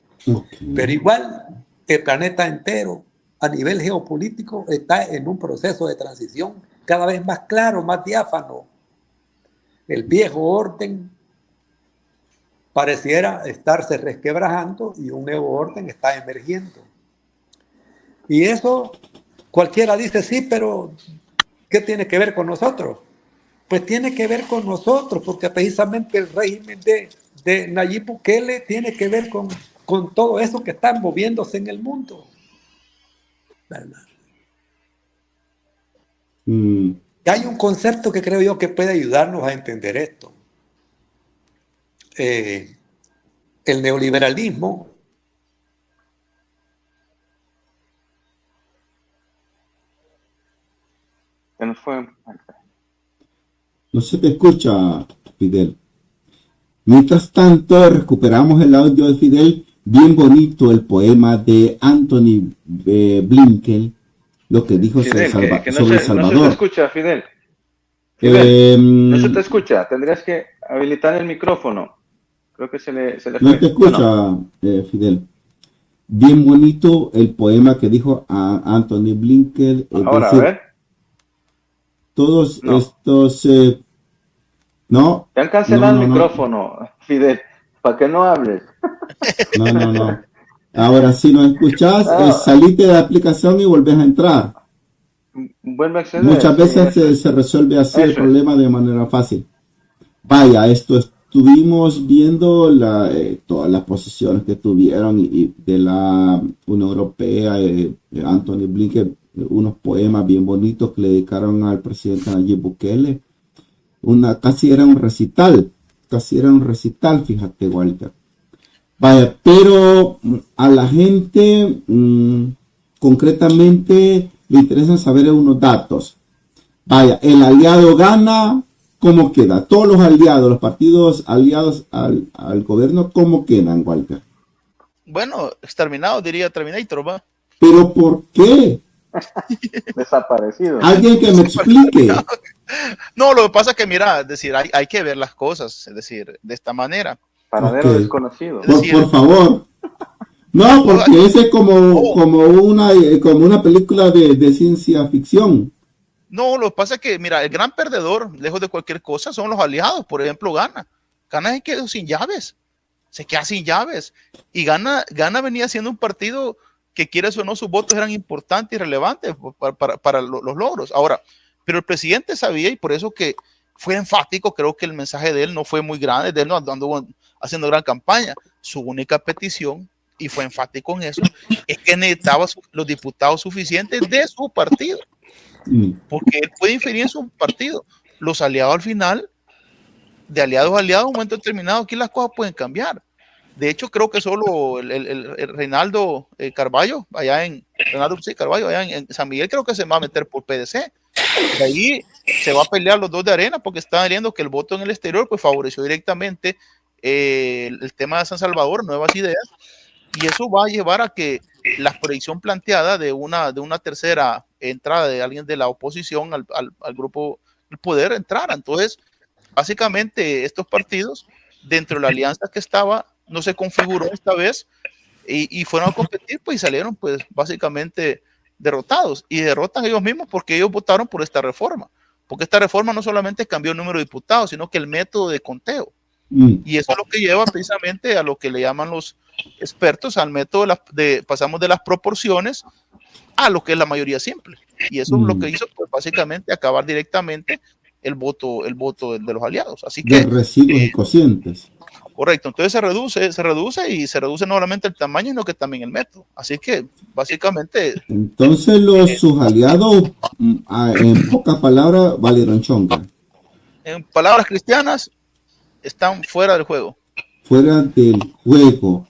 Pero igual, el planeta entero a nivel geopolítico está en un proceso de transición cada vez más claro, más diáfano. El viejo orden pareciera estarse resquebrajando y un nuevo orden está emergiendo. Y eso cualquiera dice, sí, pero ¿qué tiene que ver con nosotros? Pues tiene que ver con nosotros, porque precisamente el régimen de Nayib Bukele tiene que ver con todo eso que está moviéndose en el mundo. ¿Verdad? Y hay un concepto que creo yo que puede ayudarnos a entender esto. El neoliberalismo no se te escucha, Fidel. Mientras tanto, recuperamos el audio de Fidel. Bien bonito el poema de Anthony Blinken, lo que dijo Fidel, sobre El Salvador. No se te escucha, Fidel. No se te escucha. Tendrías que habilitar el micrófono. Creo que se le fue. No te escucha, Fidel. Bien bonito el poema que dijo a Anthony Blinken. Ahora, decir, a ver. Todos estos... no. Te han cancelado el micrófono, Fidel, para que no hables. No. Ahora, si no escuchas, salite de la aplicación y volvés a entrar. Vuelve a acceder. Muchas veces se resuelve así el problema de manera fácil. Vaya, estuvimos viendo todas las posiciones que tuvieron y de la Unión Europea, Anthony Blinken, unos poemas bien bonitos que le dedicaron al presidente Nayib Bukele. Casi era un recital, fíjate, Walter. Vaya, pero a la gente concretamente le interesan saber unos datos. Vaya, el aliado gana, ¿cómo queda? Todos los aliados, los partidos aliados al gobierno, ¿cómo quedan, Walter? Bueno, exterminados, diría Terminator, ¿va? ¿Pero por qué? Desaparecido. Alguien que me explique. No, lo que pasa es que, mira, es decir, hay que ver las cosas, es decir, de esta manera. Paradero desconocido. Por favor. No, porque ese es como una película de ciencia ficción. No, lo que pasa es que, mira, el gran perdedor, lejos de cualquier cosa, son los aliados. Por ejemplo, Ghana se quedó sin llaves. Se queda sin llaves. Y Ghana venía siendo un partido que, quieres o no, sus votos eran importantes y relevantes para los logros. Ahora, pero el presidente sabía, y por eso que fue enfático. Creo que el mensaje de él no fue muy grande, de él no anduvo haciendo gran campaña. Su única petición, y fue enfático en eso, es que necesitaba los diputados suficientes de su partido, porque él puede inferir en su partido. Los aliados al final, de aliados a aliados, en un momento determinado, aquí las cosas pueden cambiar. De hecho, creo que solo el Reinaldo Carballo, allá en San Miguel, creo que se va a meter por PDC. De ahí se va a pelear los dos de Arena, porque están viendo que el voto en el exterior pues favoreció directamente el tema de San Salvador, Nuevas Ideas, y eso va a llevar a que la proyección planteada de una tercera entrada de alguien de la oposición al grupo del poder entrara. Entonces, básicamente estos partidos, dentro de la alianza que estaba, no se configuró esta vez y fueron a competir, pues, y salieron pues básicamente derrotados, y derrotan ellos mismos porque ellos votaron por esta reforma, porque esta reforma no solamente cambió el número de diputados, sino que el método de conteo, y eso es lo que lleva precisamente a lo que le llaman los expertos al método pasamos de las proporciones a lo que es la mayoría simple, y eso es lo que hizo pues básicamente acabar directamente el voto de los aliados. Así que de residuos y cocientes. Correcto, entonces se reduce y se reduce no solamente el tamaño, sino que también el método. Así que básicamente... Entonces sus aliados, en pocas palabras, valieron chonga. En palabras cristianas, están fuera del juego. Fuera del juego.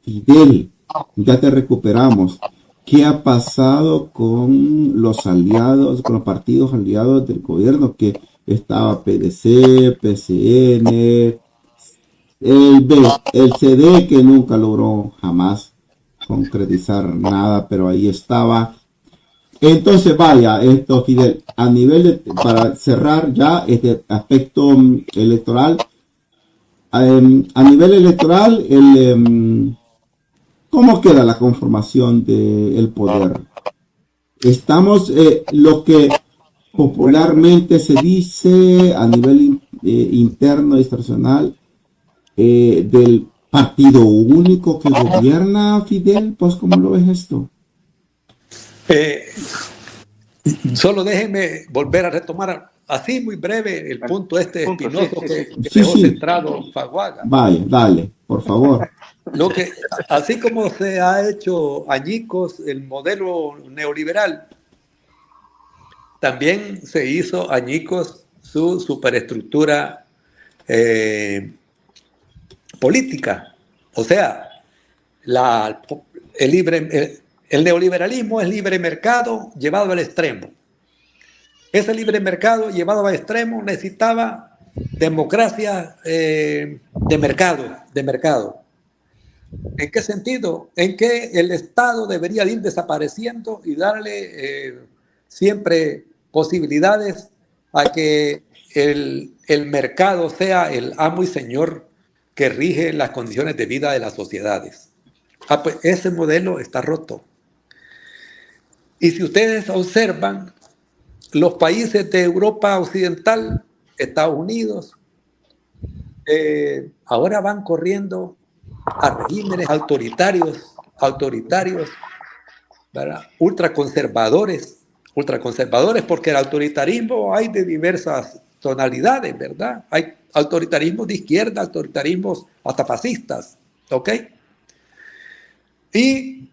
Fidel, ya te recuperamos. ¿Qué ha pasado con los aliados, con los partidos aliados del gobierno? Que estaba PDC, PCN... el CD, que nunca logró jamás concretizar nada, pero ahí estaba. Entonces, vaya, esto, Fidel, a nivel para cerrar ya este aspecto electoral, a nivel electoral, ¿cómo queda la conformación del poder? Estamos, lo que popularmente se dice a nivel interno y extracional, del partido único que gobierna, Fidel. Pues, ¿cómo lo ves esto? Solo déjenme volver a retomar así muy breve el punto espinoso que dejó centrado Faguaga. Vaya, dale, por favor. Así como se ha hecho añicos el modelo neoliberal, también se hizo añicos su superestructura política. O sea, el neoliberalismo es libre mercado llevado al extremo. Ese libre mercado llevado al extremo necesitaba democracia de mercado. ¿En qué sentido? En que el Estado debería ir desapareciendo y darle siempre posibilidades a que el mercado sea el amo y señor que rige las condiciones de vida de las sociedades. Pues ese modelo está roto. Y si ustedes observan, los países de Europa Occidental, Estados Unidos, ahora van corriendo a regímenes autoritarios, ¿verdad? ultraconservadores, porque el autoritarismo hay de diversas tonalidades, ¿verdad? Hay autoritarismos de izquierda, autoritarismos hasta fascistas, ¿ok? Y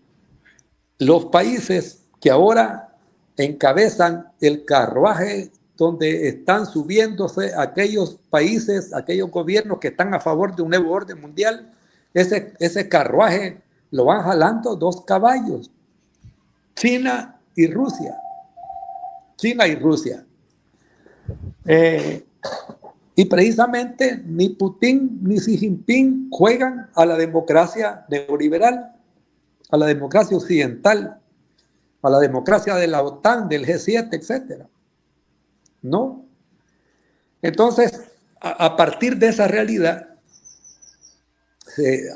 los países que ahora encabezan el carruaje donde están subiéndose aquellos países, aquellos gobiernos que están a favor de un nuevo orden mundial, ese carruaje lo van jalando dos caballos, China y Rusia. Y precisamente ni Putin ni Xi Jinping juegan a la democracia neoliberal, a la democracia occidental, a la democracia de la OTAN, del G7, etc. ¿No? Entonces, a partir de esa realidad,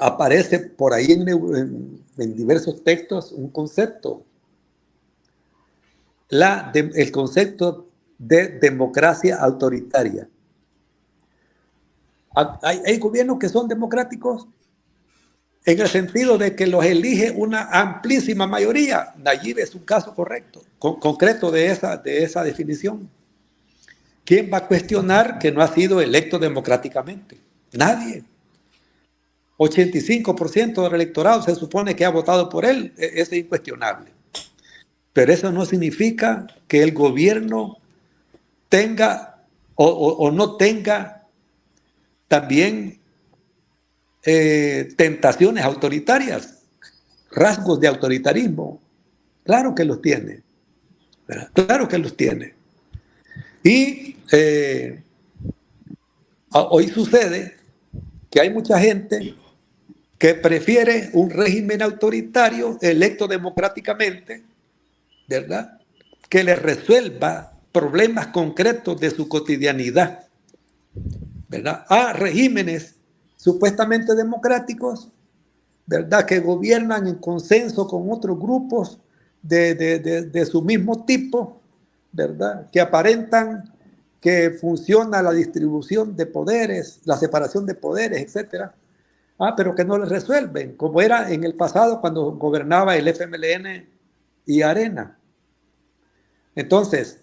aparece por ahí en diversos textos un concepto, el concepto de democracia autoritaria. Hay gobiernos que son democráticos en el sentido de que los elige una amplísima mayoría. Nayib es un caso concreto de esa definición. ¿Quién va a cuestionar que no ha sido electo democráticamente? Nadie. 85% del electorado se supone que ha votado por él, es incuestionable. Pero eso no significa que el gobierno tenga o no tenga también tentaciones autoritarias, rasgos de autoritarismo. Claro que los tiene, ¿verdad? Claro que los tiene. Y hoy sucede que hay mucha gente que prefiere un régimen autoritario electo democráticamente, ¿verdad?, que le resuelva problemas concretos de su cotidianidad, ¿verdad?, a regímenes supuestamente democráticos, ¿verdad?, que gobiernan en consenso con otros grupos de su mismo tipo, ¿verdad?, que aparentan que funciona la distribución de poderes, la separación de poderes, etcétera, pero que no les resuelven, como era en el pasado cuando gobernaba el FMLN y Arena. Entonces,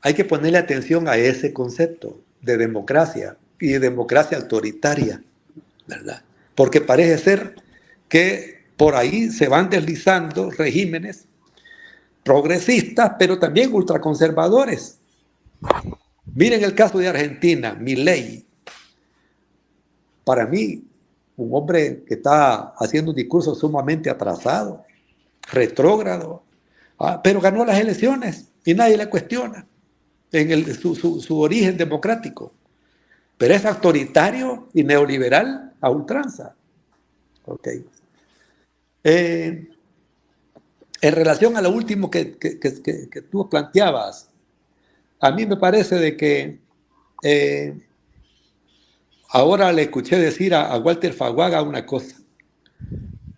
hay que ponerle atención a ese concepto de democracia y de democracia autoritaria, ¿verdad? Porque parece ser que por ahí se van deslizando regímenes progresistas, pero también ultraconservadores. Miren el caso de Argentina, Milei. Para mí, un hombre que está haciendo un discurso sumamente atrasado, retrógrado, pero ganó las elecciones y nadie le cuestiona en su origen democrático. Pero es autoritario y neoliberal a ultranza. Okay. En relación a lo último que tú planteabas, a mí me parece de que ahora le escuché decir a Walter Faguaga una cosa,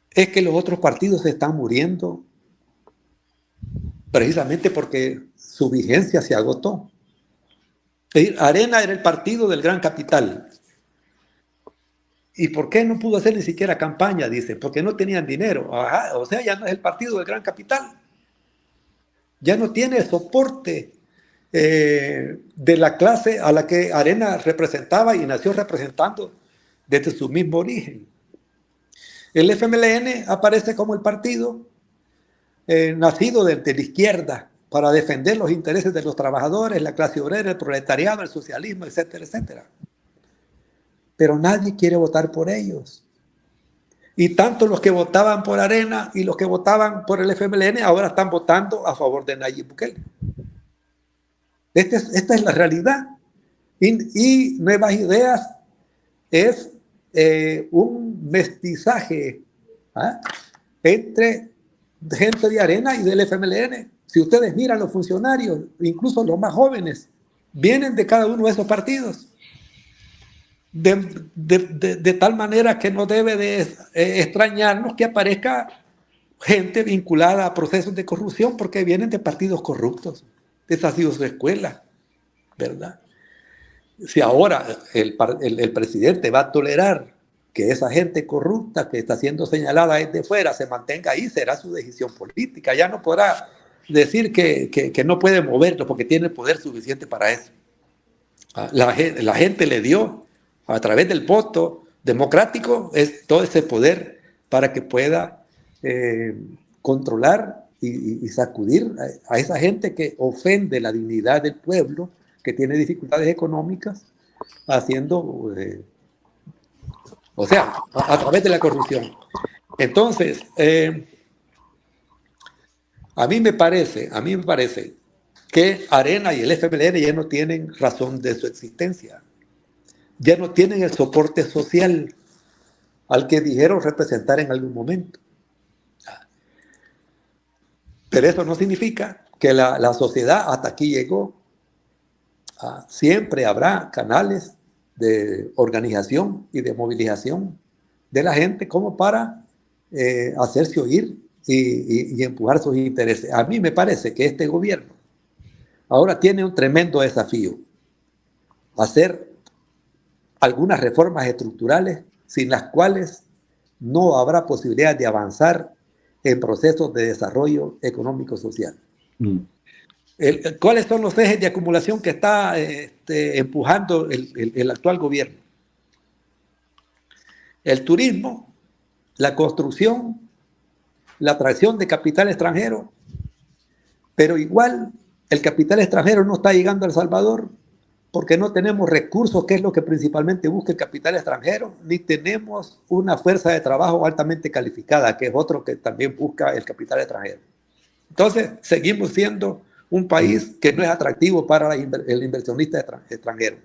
es que los otros partidos se están muriendo precisamente porque su vigencia se agotó. Arena era el partido del gran capital. ¿Y por qué no pudo hacer ni siquiera campaña? Dice, porque no tenían dinero. Ajá, o sea, ya no es el partido del gran capital. Ya no tiene soporte de la clase a la que Arena representaba y nació representando desde su mismo origen. El FMLN aparece como el partido nacido de la izquierda para defender los intereses de los trabajadores, la clase obrera, el proletariado, el socialismo, etcétera, etcétera. Pero nadie quiere votar por ellos. Y tanto los que votaban por Arena y los que votaban por el FMLN ahora están votando a favor de Nayib Bukele. Esta es la realidad. Y Nuevas Ideas es un mestizaje entre gente de Arena y del FMLN. Si ustedes miran, los funcionarios, incluso los más jóvenes, vienen de cada uno de esos partidos. De tal manera que no debe de extrañarnos que aparezca gente vinculada a procesos de corrupción porque vienen de partidos corruptos. Esa ha sido su escuela, ¿verdad? Si ahora el presidente va a tolerar que esa gente corrupta que está siendo señalada desde fuera se mantenga ahí, será su decisión política. Ya no podrá decir que no puede moverlo porque tiene poder suficiente para eso. La gente le dio a través del voto democrático todo ese poder para que pueda controlar y sacudir a esa gente que ofende la dignidad del pueblo, que tiene dificultades económicas, haciendo, o sea, a través de la corrupción. Entonces, a mí me parece que Arena y el FMLN ya no tienen razón de su existencia. Ya no tienen el soporte social al que dijeron representar en algún momento. Pero eso no significa que la sociedad hasta aquí llegó. Siempre habrá canales de organización y de movilización de la gente como para hacerse oír y empujar sus intereses. A mí me parece que este gobierno ahora tiene un tremendo desafío: hacer algunas reformas estructurales sin las cuales no habrá posibilidad de avanzar en procesos de desarrollo económico-social. ¿Cuáles son los ejes de acumulación que está empujando el actual gobierno? El turismo, la construcción, la atracción de capital extranjero, pero igual el capital extranjero no está llegando a El Salvador porque no tenemos recursos, que es lo que principalmente busca el capital extranjero, ni tenemos una fuerza de trabajo altamente calificada, que es otro que también busca el capital extranjero. Entonces, seguimos siendo un país que no es atractivo para el inversionista extranjero.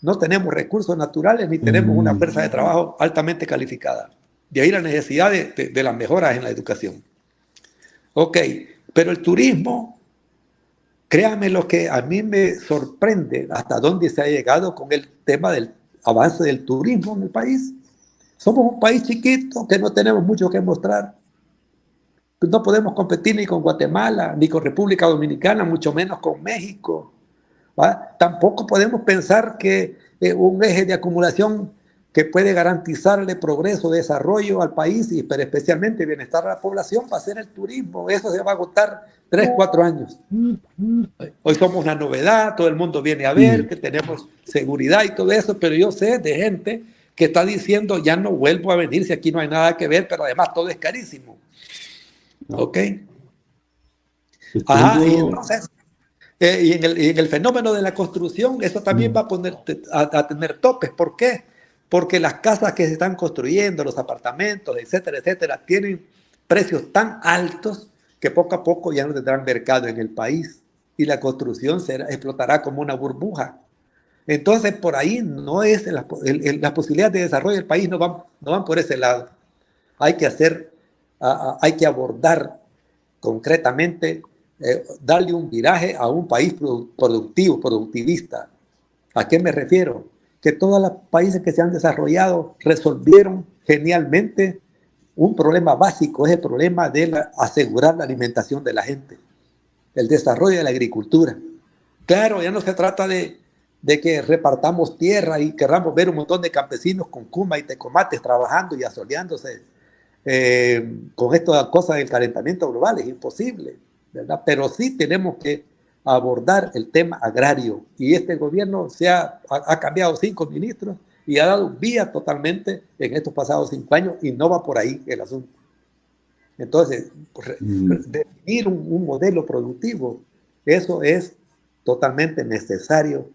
No tenemos recursos naturales, ni tenemos una fuerza de trabajo altamente calificada. De ahí la necesidad de las mejoras en la educación. Ok, pero el turismo... Créanme, lo que a mí me sorprende hasta dónde se ha llegado con el tema del avance del turismo en el país. Somos un país chiquito que no tenemos mucho que mostrar. No podemos competir ni con Guatemala, ni con República Dominicana, mucho menos con México. ¿Va? Tampoco podemos pensar que un eje de acumulación que puede garantizarle progreso, desarrollo al país, pero especialmente bienestar a la población, va a ser el turismo. Eso se va a agotar 3, 4 años. Hoy somos una novedad, todo el mundo viene a ver que tenemos seguridad y todo eso, pero yo sé de gente que está diciendo, ya no vuelvo a venir si aquí no hay nada que ver, pero además todo es carísimo. ¿Ok? Ajá, y entonces, y en el fenómeno de la construcción, eso también va a tener topes. ¿Por qué? Porque las casas que se están construyendo, los apartamentos, etcétera, etcétera, tienen precios tan altos que poco a poco ya no tendrán mercado en el país y la construcción explotará como una burbuja. Entonces, por ahí no es las posibilidades de desarrollo del país no van por ese lado. Hay que abordar concretamente, darle un viraje a un país productivista. ¿A qué me refiero? Que todos los países que se han desarrollado resolvieron genialmente un problema básico es el problema de asegurar la alimentación de la gente, el desarrollo de la agricultura. Claro, ya no se trata de que repartamos tierra y querramos ver un montón de campesinos con cuma y tecomates trabajando y asoleándose con estas cosas del calentamiento global. Es imposible, ¿verdad? Pero sí tenemos que abordar el tema agrario, y este gobierno ha cambiado 5 ministros y ha dado vía totalmente en estos pasados 5 años, y no va por ahí el asunto. Entonces, definir un modelo productivo, eso es totalmente necesario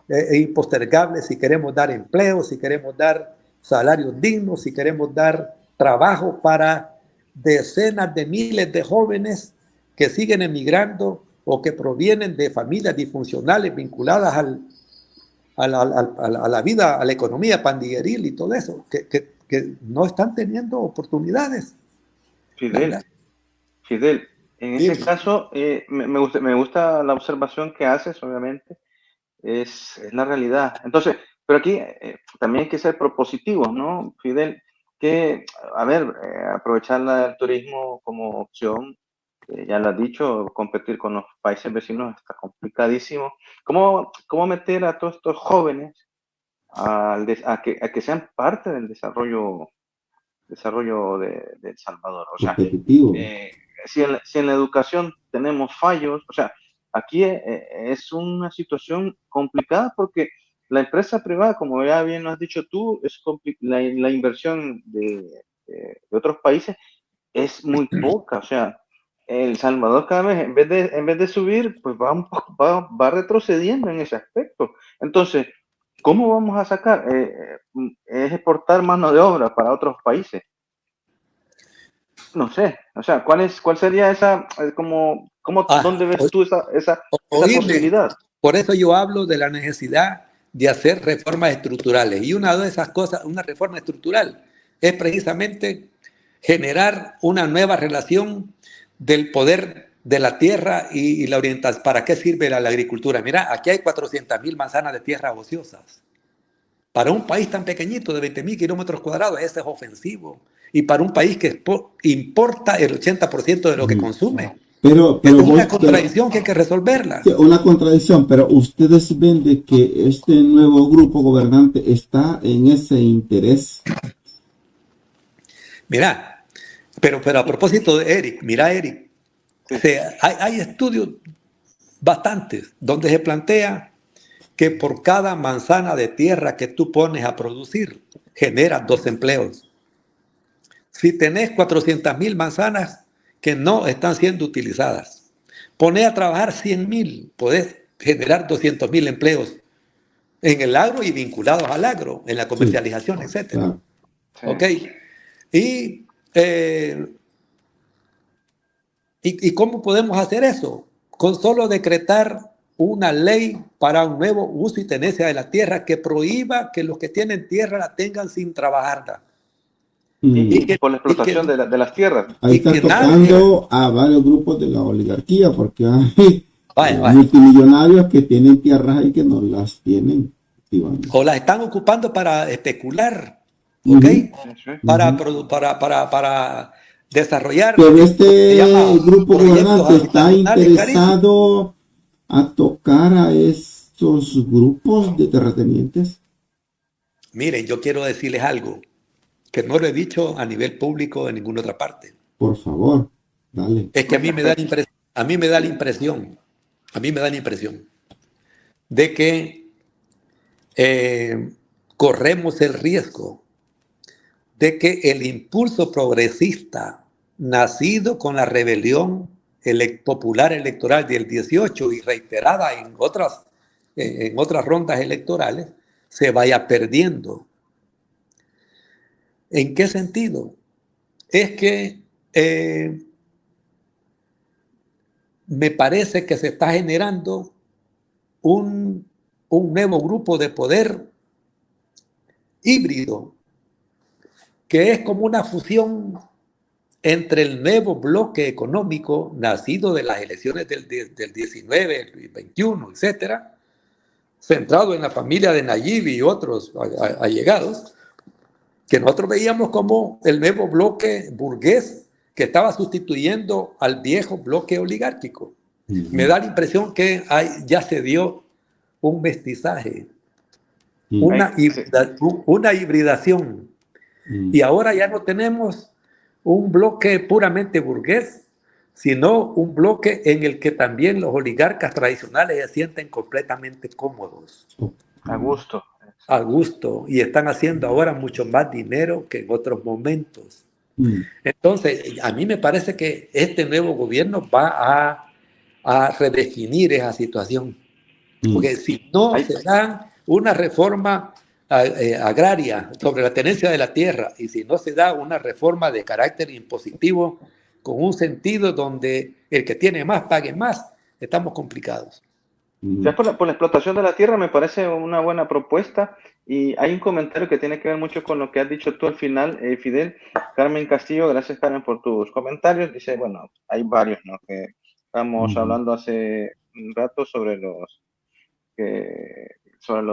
e impostergable si queremos dar empleo, si queremos dar salarios dignos, si queremos dar trabajo para decenas de miles de jóvenes que siguen emigrando o que provienen de familias disfuncionales vinculadas a la vida, a la economía pandilleril y todo eso, que no están teniendo oportunidades. Fidel, en ese caso, me gusta la observación que haces, obviamente, es la realidad. Entonces, pero aquí también hay que ser propositivos, ¿no, Fidel? Que, a ver, aprovechar el turismo como opción, ya lo has dicho, competir con los países vecinos está complicadísimo. ¿Cómo meter a todos estos jóvenes a que sean parte del desarrollo de El Salvador? O sea, si en la educación tenemos fallos, o sea, aquí es una situación complicada porque la empresa privada, como ya bien lo has dicho tú, la inversión de otros países es muy poca. O sea, El Salvador cada vez, en vez de subir, pues va retrocediendo en ese aspecto. Entonces, ¿cómo vamos a sacar? Es exportar mano de obra para otros países. No sé, o sea, ¿cuál sería esa, dónde ves tú esa posibilidad? Por eso yo hablo de la necesidad de hacer reformas estructurales. Y una de esas cosas, una reforma estructural, es precisamente generar una nueva relación del poder de la tierra y la orientación. ¿Para qué sirve la agricultura? Mira, aquí hay 400,000 manzanas de tierra ociosas. Para un país tan pequeñito de 20,000 kilómetros cuadrados, ese es ofensivo. Y para un país que importa el 80% de lo que consume. Pero es una contradicción que hay que resolverla. Una contradicción, pero ustedes ven de que este nuevo grupo gobernante está en ese interés. Mira, pero a propósito de Eric, mira, Eric, hay estudios bastantes donde se plantea que por cada manzana de tierra que tú pones a producir, generas 2 empleos. Si tenés 400,000 manzanas que no están siendo utilizadas, poné a trabajar 100,000, podés generar 200,000 empleos en el agro y vinculados al agro, en la comercialización, etc. ¿Ok? ¿Y cómo podemos hacer eso? Con solo decretar una ley para un nuevo uso y tenencia de la tierra que prohíba que los que tienen tierra la tengan sin trabajarla. Y por la explotación de las tierras. Ahí está tocando a varios grupos de la oligarquía, porque hay multimillonarios que tienen tierras y que no las tienen. O las están ocupando para especular, ¿ok? Para desarrollar. Pero este grupo gobernante está interesado a tocar a estos grupos de terratenientes. Miren, yo quiero decirles algo que no lo he dicho a nivel público en ninguna otra parte. Por favor, dale. Es que a mí me da la impresión de que corremos el riesgo de que el impulso progresista nacido con la rebelión popular electoral del 18 y reiterada en otras rondas electorales se vaya perdiendo. ¿En qué sentido? Es que me parece que se está generando un nuevo grupo de poder híbrido, que es como una fusión entre el nuevo bloque económico nacido de las elecciones del 19, el 21, etcétera, centrado en la familia de Nayib y otros allegados, que nosotros veíamos como el nuevo bloque burgués que estaba sustituyendo al viejo bloque oligárquico. Me da la impresión que ya se dio un mestizaje, una hibridación. Y ahora ya no tenemos un bloque puramente burgués, sino un bloque en el que también los oligarcas tradicionales se sienten completamente cómodos. A gusto. A gusto. Y están haciendo ahora mucho más dinero que en otros momentos. Entonces, a mí me parece que este nuevo gobierno va a redefinir esa situación. Porque si no se da una reforma agraria sobre la tenencia de la tierra y si no se da una reforma de carácter impositivo con un sentido donde el que tiene más pague más, estamos complicados. Ya por la explotación de la tierra me parece una buena propuesta, y hay un comentario que tiene que ver mucho con lo que has dicho tú al final, Fidel. Carmen Castillo, gracias Carmen por tus comentarios. Dice, bueno, hay varios, ¿no? Que estamos hablando hace un rato sobre lo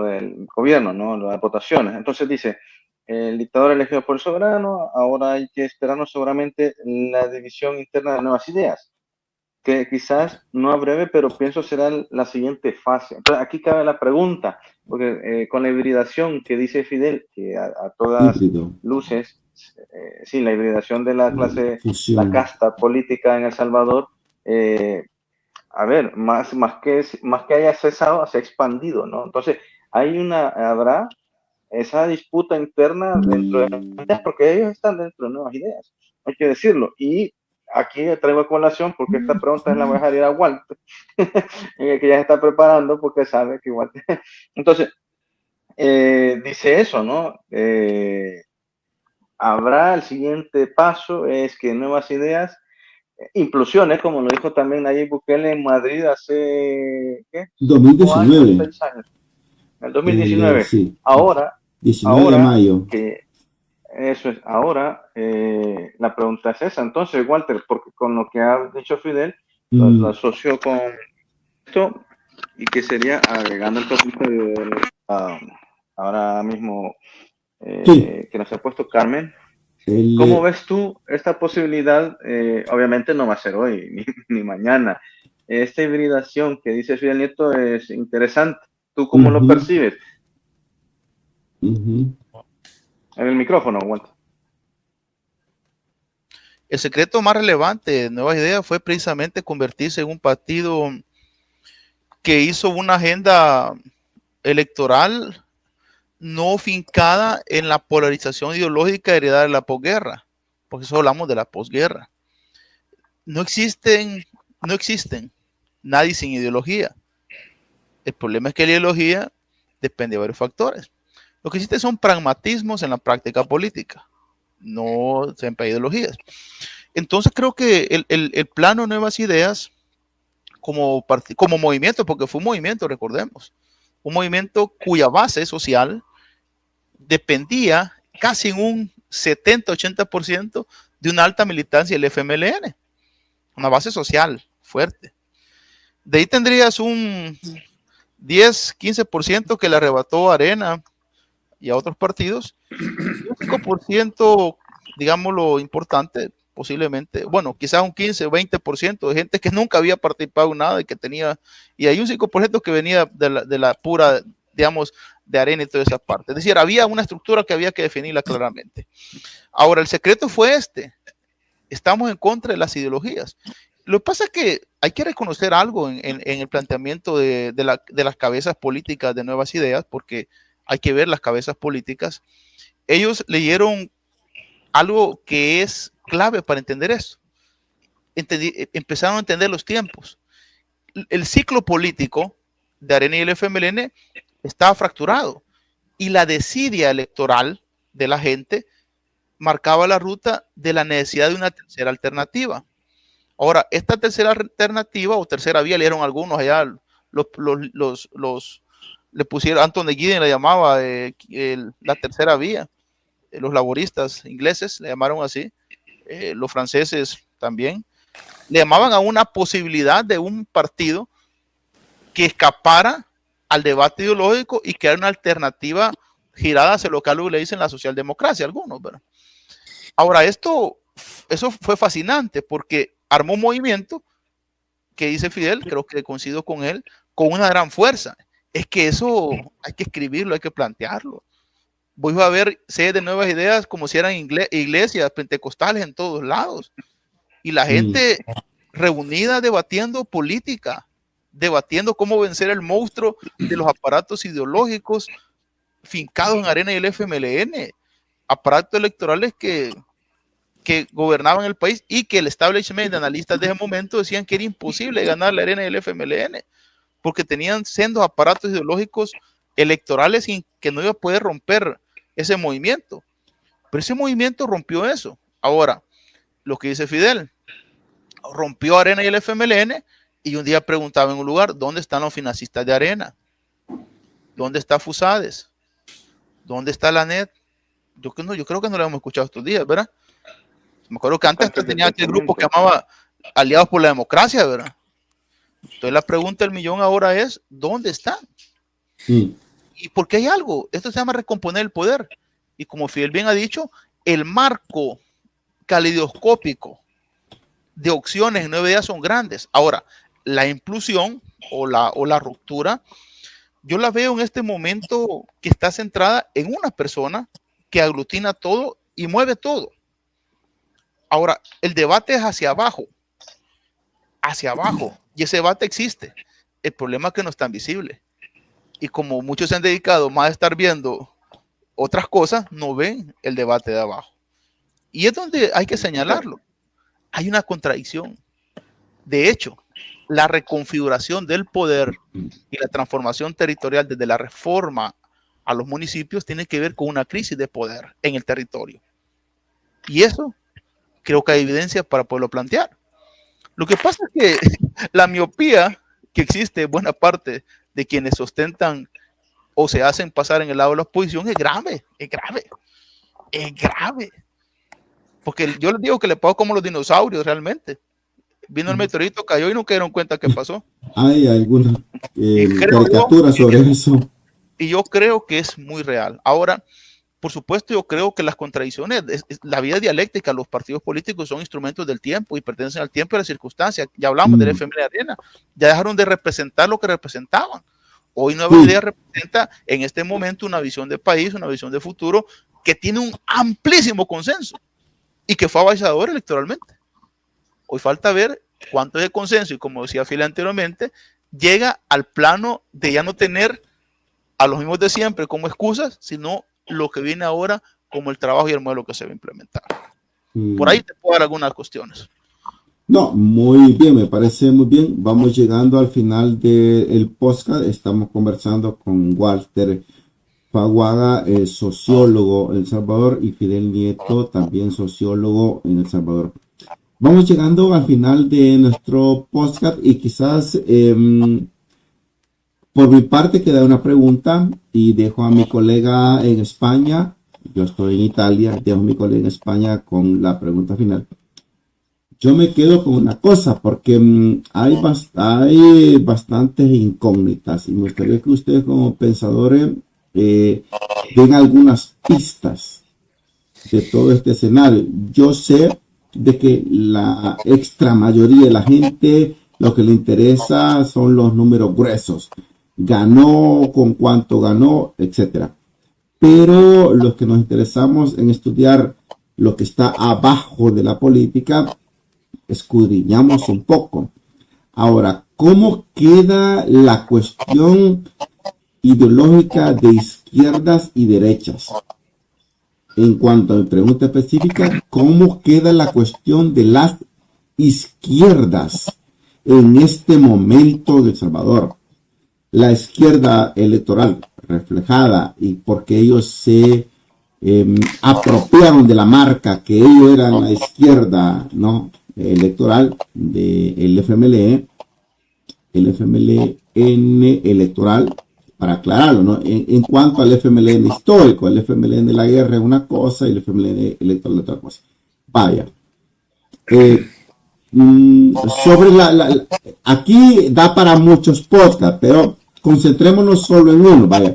del gobierno, ¿no? Las votaciones. Entonces dice, el dictador elegido por el soberano, ahora hay que esperarnos seguramente la división interna de nuevas ideas, que quizás no a breve, pero pienso será la siguiente fase. Entonces, aquí cabe la pregunta, porque con la hibridación que dice Fidel, que a todas luces, sí, la hibridación de la clase, la casta política en El Salvador, a ver, más que haya cesado, se ha expandido, ¿no? Entonces, habrá esa disputa interna dentro de nuevas ideas, porque ellos están dentro de nuevas ideas, hay que decirlo. Y aquí traigo a colación, porque esta pregunta la voy a dejar ir a Walter, que ya se está preparando porque sabe que igual. Entonces, dice eso, ¿no? Habrá el siguiente paso, es que nuevas ideas, implosiones, como lo dijo también Nayib Bukele en Madrid hace, ¿qué? 2019. 6 años. En el 2019. Sí. Ahora, 19 de mayo. Eso es, ahora la pregunta es esa. Entonces, Walter, porque con lo que ha dicho Fidel, lo asocio con esto, y que sería agregando el comentario ahora mismo que nos ha puesto Carmen. ¿Cómo ves tú esta posibilidad? Obviamente no va a ser hoy ni mañana. Esta hibridación que dice Fidel Nieto es interesante. ¿Tú cómo lo percibes? En el micrófono, Walter. El secreto más relevante de Nuevas Ideas fue precisamente convertirse en un partido que hizo una agenda electoral no fincada en la polarización ideológica heredada de la posguerra, porque eso hablamos de la posguerra. No existen nadie sin ideología. El problema es que la ideología depende de varios factores. Lo que existe son pragmatismos en la práctica política, no siempre hay ideologías. Entonces creo que el plano de Nuevas Ideas como movimiento, porque fue un movimiento, recordemos, un movimiento cuya base social dependía casi en un 70-80% de una alta militancia del FMLN, una base social fuerte. De ahí tendrías un 10-15% que le arrebató a Arena y a otros partidos, y un 5%, digámoslo, importante, posiblemente, bueno, quizás un 15-20% de gente que nunca había participado en nada y que tenía, y hay un 5% que venía de la pura, digamos, de Arena y toda esa parte. Es decir, había una estructura que había que definirla claramente. Ahora, el secreto fue estamos en contra de las ideologías. Lo que pasa es que hay que reconocer algo en el planteamiento de las cabezas políticas de Nuevas Ideas, porque hay que ver las cabezas políticas. Ellos leyeron algo que es clave para entender eso. Empezaron a entender los tiempos. El ciclo político de Arena y el FMLN estaba fracturado, y la desidia electoral de la gente marcaba la ruta de la necesidad de una tercera alternativa. Ahora, esta tercera alternativa o tercera vía, leyeron algunos allá, le pusieron, Anton de Gieden le llamaba la tercera vía, los laboristas ingleses le llamaron así, los franceses también, le llamaban a una posibilidad de un partido que escapara al debate ideológico y crear una alternativa girada hacia lo que algo le dicen la socialdemocracia, algunos, ¿verdad? Ahora, eso fue fascinante porque armó un movimiento que dice Fidel, creo que coincido con él, con una gran fuerza. Es que eso hay que escribirlo, hay que plantearlo. Voy a ver sedes de nuevas ideas como si eran iglesias pentecostales en todos lados. Y la gente reunida debatiendo política, debatiendo cómo vencer el monstruo de los aparatos ideológicos fincados en arena y el FMLN, aparatos electorales que gobernaban el país y que el establishment de analistas de ese momento decían que era imposible ganar la arena y el FMLN, porque tenían sendos aparatos ideológicos electorales y que no iba a poder romper ese movimiento. Pero ese movimiento rompió eso. Ahora, lo que dice Fidel, rompió Arena y el FMLN, y un día preguntaba en un lugar, ¿dónde están los financistas de Arena? ¿Dónde está Fusades? ¿Dónde está la NET? Yo creo que no lo hemos escuchado estos días, ¿verdad? Me acuerdo que antes tenía aquel grupo que llamaba Aliados por la Democracia, ¿verdad? Entonces la pregunta del millón ahora es, ¿dónde están? ¿Y por qué hay algo? Esto se llama recomponer el poder. Y como Fidel bien ha dicho, el marco caleidoscópico de opciones en 9 días son grandes. Ahora, la implosión o la ruptura, yo la veo en este momento que está centrada en una persona que aglutina todo y mueve todo. Ahora, el debate es hacia abajo, y ese debate existe. El problema es que no es tan visible. Y como muchos se han dedicado más a estar viendo otras cosas, no ven el debate de abajo. Y es donde hay que señalarlo. Hay una contradicción. De hecho, la reconfiguración del poder y la transformación territorial desde la reforma a los municipios tiene que ver con una crisis de poder en el territorio. Y eso creo que hay evidencia para poderlo plantear. Lo que pasa es que la miopía que existe en buena parte de quienes sostentan o se hacen pasar en el lado de la oposición es grave. Porque yo les digo que le pasó como los dinosaurios realmente. Vino el meteorito, cayó y no dieron cuenta qué pasó. Hay algunas caricaturas sobre eso. Y yo creo que es muy real. Ahora, por supuesto, yo creo que las contradicciones, la vida dialéctica, los partidos políticos son instrumentos del tiempo y pertenecen al tiempo y a las circunstancias. Ya hablamos del FMLN Arena, ya dejaron de representar lo que representaban. Hoy Nueva Idea representa en este momento una visión de país, una visión de futuro que tiene un amplísimo consenso y que fue avanzador electoralmente. Hoy falta ver cuánto de consenso y, como decía Fidel anteriormente, llega al plano de ya no tener a los mismos de siempre como excusas, sino lo que viene ahora como el trabajo y el modelo que se va a implementar. Por ahí te puedo dar algunas cuestiones. No, muy bien, me parece muy bien. Vamos llegando al final del podcast. Estamos conversando con Walter Faguaga, sociólogo en El Salvador, y Fidel Nieto, también sociólogo en El Salvador. Vamos llegando al final de nuestro podcast y quizás por mi parte queda una pregunta y dejo a mi colega en España. Yo estoy en Italia, dejo a mi colega en España con la pregunta final. Yo me quedo con una cosa porque hay bastantes incógnitas y me gustaría que ustedes como pensadores den algunas pistas de todo este escenario. Yo sé de que la extra mayoría de la gente lo que le interesa son los números gruesos. Ganó, con cuánto ganó, etcétera. Pero los que nos interesamos en estudiar lo que está abajo de la política, escudriñamos un poco. Ahora, ¿cómo queda la cuestión ideológica de izquierdas y derechas? En cuanto a mi pregunta específica, ¿cómo queda la cuestión de las izquierdas en este momento de El Salvador? La izquierda electoral reflejada, y porque ellos se apropiaron de la marca que ellos eran la izquierda, ¿no?, electoral del FMLN, el FMLN electoral, para aclararlo, ¿no? En cuanto al FMLN histórico, el FMLN de la guerra es una cosa y el FMLN electoral es otra cosa. Vaya. Sobre aquí da para muchos podcasts, pero concentrémonos solo en uno. Vaya.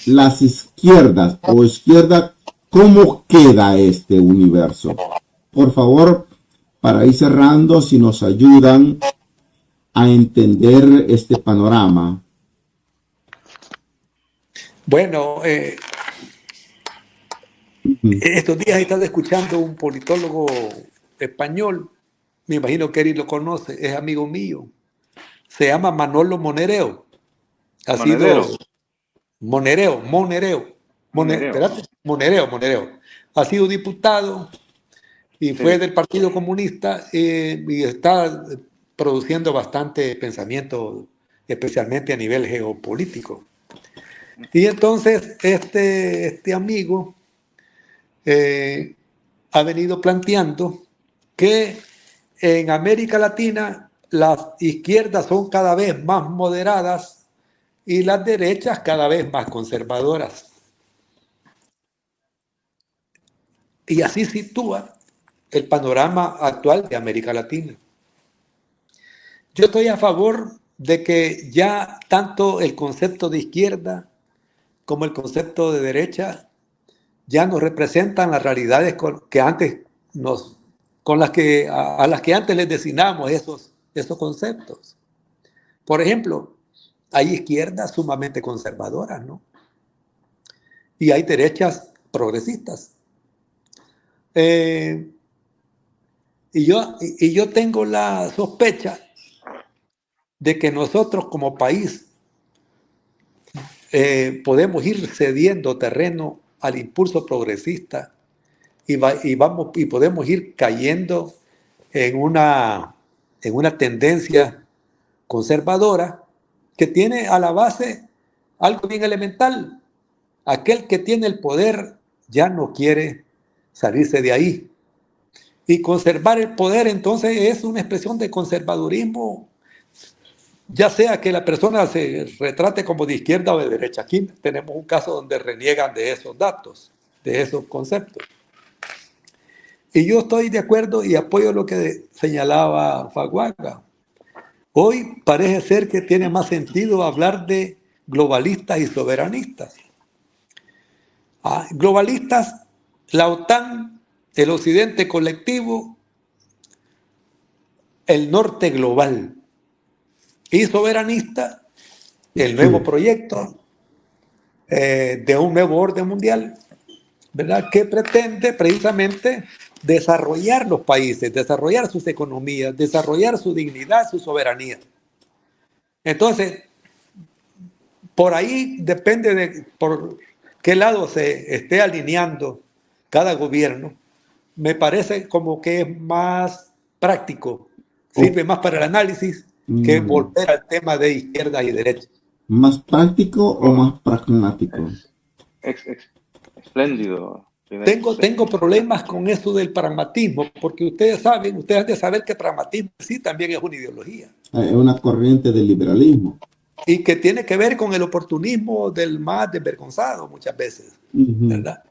las izquierdas o izquierda, ¿cómo queda este universo? Por favor, para ir cerrando, si nos ayudan a entender este panorama. Bueno, estos días he estado escuchando un politólogo español, me imagino que Eric lo conoce, es amigo mío, se llama Manolo Monereo. Monereo. Ha sido diputado y fue del Partido Comunista y está produciendo bastante pensamiento, especialmente a nivel geopolítico. Y entonces este amigo ha venido planteando que en América Latina las izquierdas son cada vez más moderadas y las derechas cada vez más conservadoras. Y así sitúa el panorama actual de América Latina. Yo estoy a favor de que ya tanto el concepto de izquierda como el concepto de derecha ya nos representan las realidades a las que antes les designamos esos conceptos. Por ejemplo, hay izquierdas sumamente conservadoras, ¿no? Y hay derechas progresistas. Y yo tengo la sospecha de que nosotros como país podemos ir cediendo terreno al impulso progresista y podemos ir cayendo en una tendencia conservadora que tiene a la base algo bien elemental. Aquel que tiene el poder ya no quiere salirse de ahí. Y conservar el poder entonces es una expresión de conservadurismo, ya sea que la persona se retrate como de izquierda o de derecha. Aquí tenemos un caso donde reniegan de esos datos, de esos conceptos. Y yo estoy de acuerdo y apoyo lo que señalaba Faguaga. Hoy parece ser que tiene más sentido hablar de globalistas y soberanistas. Globalistas, la OTAN, el occidente colectivo, el norte global. Y soberanista, el nuevo proyecto de un nuevo orden mundial, ¿verdad? Que pretende precisamente desarrollar los países, desarrollar sus economías, desarrollar su dignidad, su soberanía. Entonces, por ahí depende de por qué lado se esté alineando cada gobierno. Me parece como que es más práctico, sirve más para el análisis que volver al tema de izquierda y derecha. ¿Más práctico o más pragmático? Espléndido. Tengo problemas con eso del pragmatismo, porque ustedes han de saber que pragmatismo sí también es una ideología. Es una corriente del liberalismo. Y que tiene que ver con el oportunismo del más desvergonzado muchas veces, ¿verdad?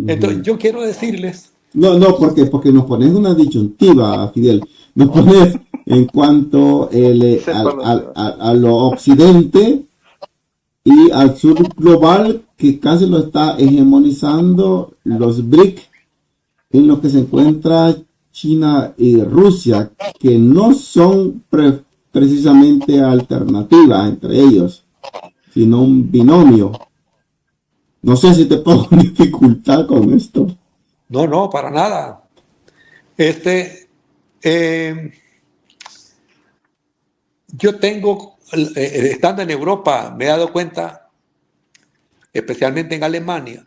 Entonces yo quiero decirles... No, porque nos pones una disyuntiva, Fidel. Nos pones en cuanto a lo occidente y al sur global, que casi lo está hegemonizando los BRIC, en lo que se encuentra China y Rusia, que no son precisamente alternativas entre ellos, sino un binomio. No sé si te pongo dificultad con esto. No, para nada. Yo tengo, estando en Europa, me he dado cuenta, especialmente en Alemania,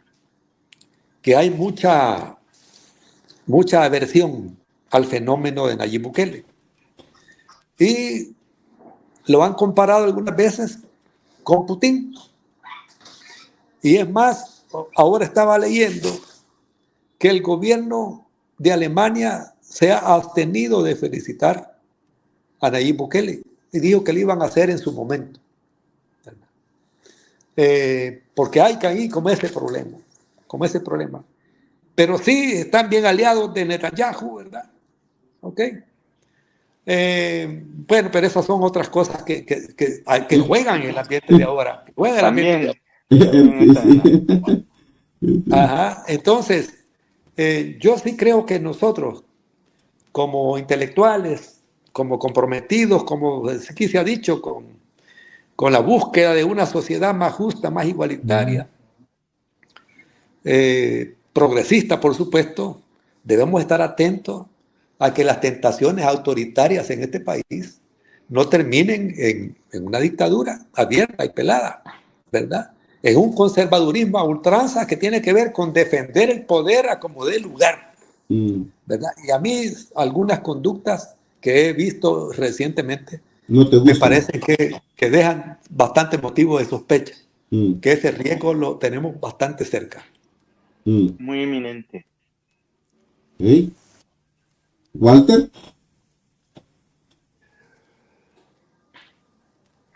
que hay mucha aversión al fenómeno de Nayib Bukele. Y lo han comparado algunas veces con Putin. Y es más, ahora estaba leyendo que el gobierno de Alemania se ha abstenido de felicitar a Nayib Bukele y dijo que lo iban a hacer en su momento. Porque hay que ahí como ese problema. Pero sí están bien aliados de Netanyahu, ¿verdad? ¿Ok? Bueno, pero esas son otras cosas que juegan en el ambiente de ahora. Ajá, entonces, yo sí creo que nosotros, como intelectuales, como comprometidos, como aquí se ha dicho, con la búsqueda de una sociedad más justa, más igualitaria, progresista, por supuesto, debemos estar atentos a que las tentaciones autoritarias en este país no terminen en una dictadura abierta y pelada, ¿verdad? Es un conservadurismo a ultranza que tiene que ver con defender el poder a como dé lugar, ¿verdad? Y a mí algunas conductas que he visto recientemente me parecen que dejan bastante motivo de sospecha, que ese riesgo lo tenemos bastante cerca. Muy inminente. ¿Sí? Walter.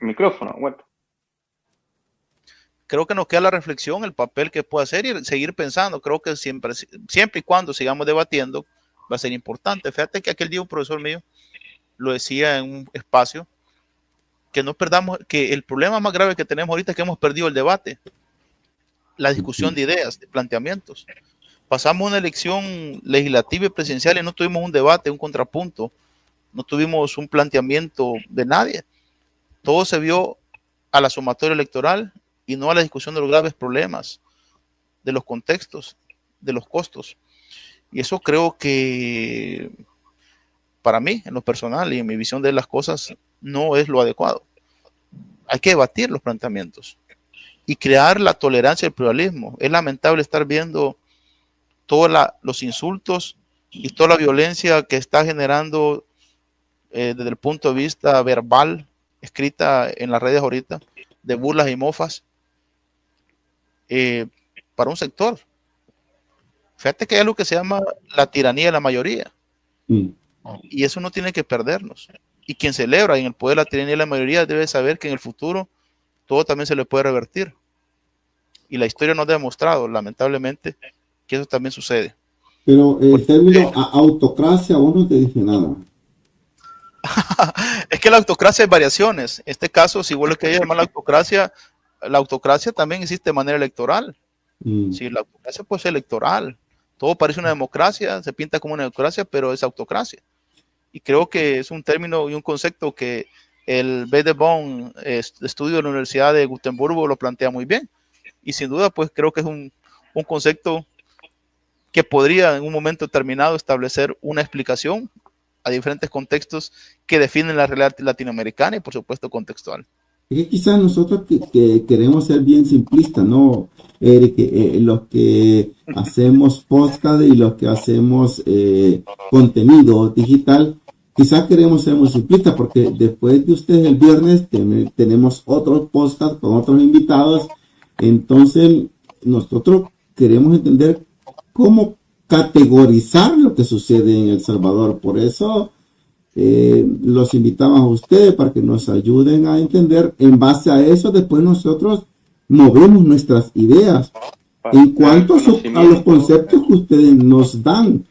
Micrófono, Walter. Creo que nos queda la reflexión, el papel que puede hacer y seguir pensando. Creo que siempre y cuando sigamos debatiendo va a ser importante. Fíjate que aquel día un profesor mío lo decía en un espacio, que no perdamos, que el problema más grave que tenemos ahorita es que hemos perdido el debate, la discusión de ideas, de planteamientos. Pasamos una elección legislativa y presidencial y no tuvimos un debate, un contrapunto, no tuvimos un planteamiento de nadie. Todo se vio a la sumatoria electoral y no a la discusión de los graves problemas, de los contextos, de los costos. Y eso creo que para mí, en lo personal y en mi visión de las cosas, no es lo adecuado. Hay que debatir los planteamientos y crear la tolerancia al pluralismo. Es lamentable estar viendo todos los insultos y toda la violencia que está generando desde el punto de vista verbal, escrita en las redes ahorita, de burlas y mofas, para un sector. Fíjate que hay algo que se llama la tiranía de la mayoría. Y eso no tiene que perdernos. Y quien celebra en el poder la tiranía de la mayoría debe saber que en el futuro todo también se le puede revertir. Y la historia nos ha demostrado, lamentablemente, que eso también sucede. Pero el término autocracia a vos no te dice nada. Es que la autocracia hay variaciones. En este caso, si vos lo querés llamar la autocracia también existe de manera electoral. Sí, la autocracia puede ser electoral. Todo parece una democracia, se pinta como una democracia, pero es autocracia. Y creo que es un término y un concepto que el Bede-Bohm estudio de la Universidad de Gotemburgo lo plantea muy bien. Y sin duda, pues creo que es un concepto que podría en un momento determinado establecer una explicación a diferentes contextos que definen la realidad latinoamericana y por supuesto contextual. Es que quizás nosotros que queremos ser bien simplistas, ¿no, Eric? Los que hacemos podcast y los que hacemos contenido digital, quizás queremos ser muy simplistas porque después de ustedes el viernes tenemos otros podcast con otros invitados. Entonces nosotros queremos entender cómo categorizar lo que sucede en El Salvador. Por eso los invitamos a ustedes para que nos ayuden a entender. En base a eso, después nosotros movemos nuestras ideas en cuanto a los conceptos que ustedes nos dan.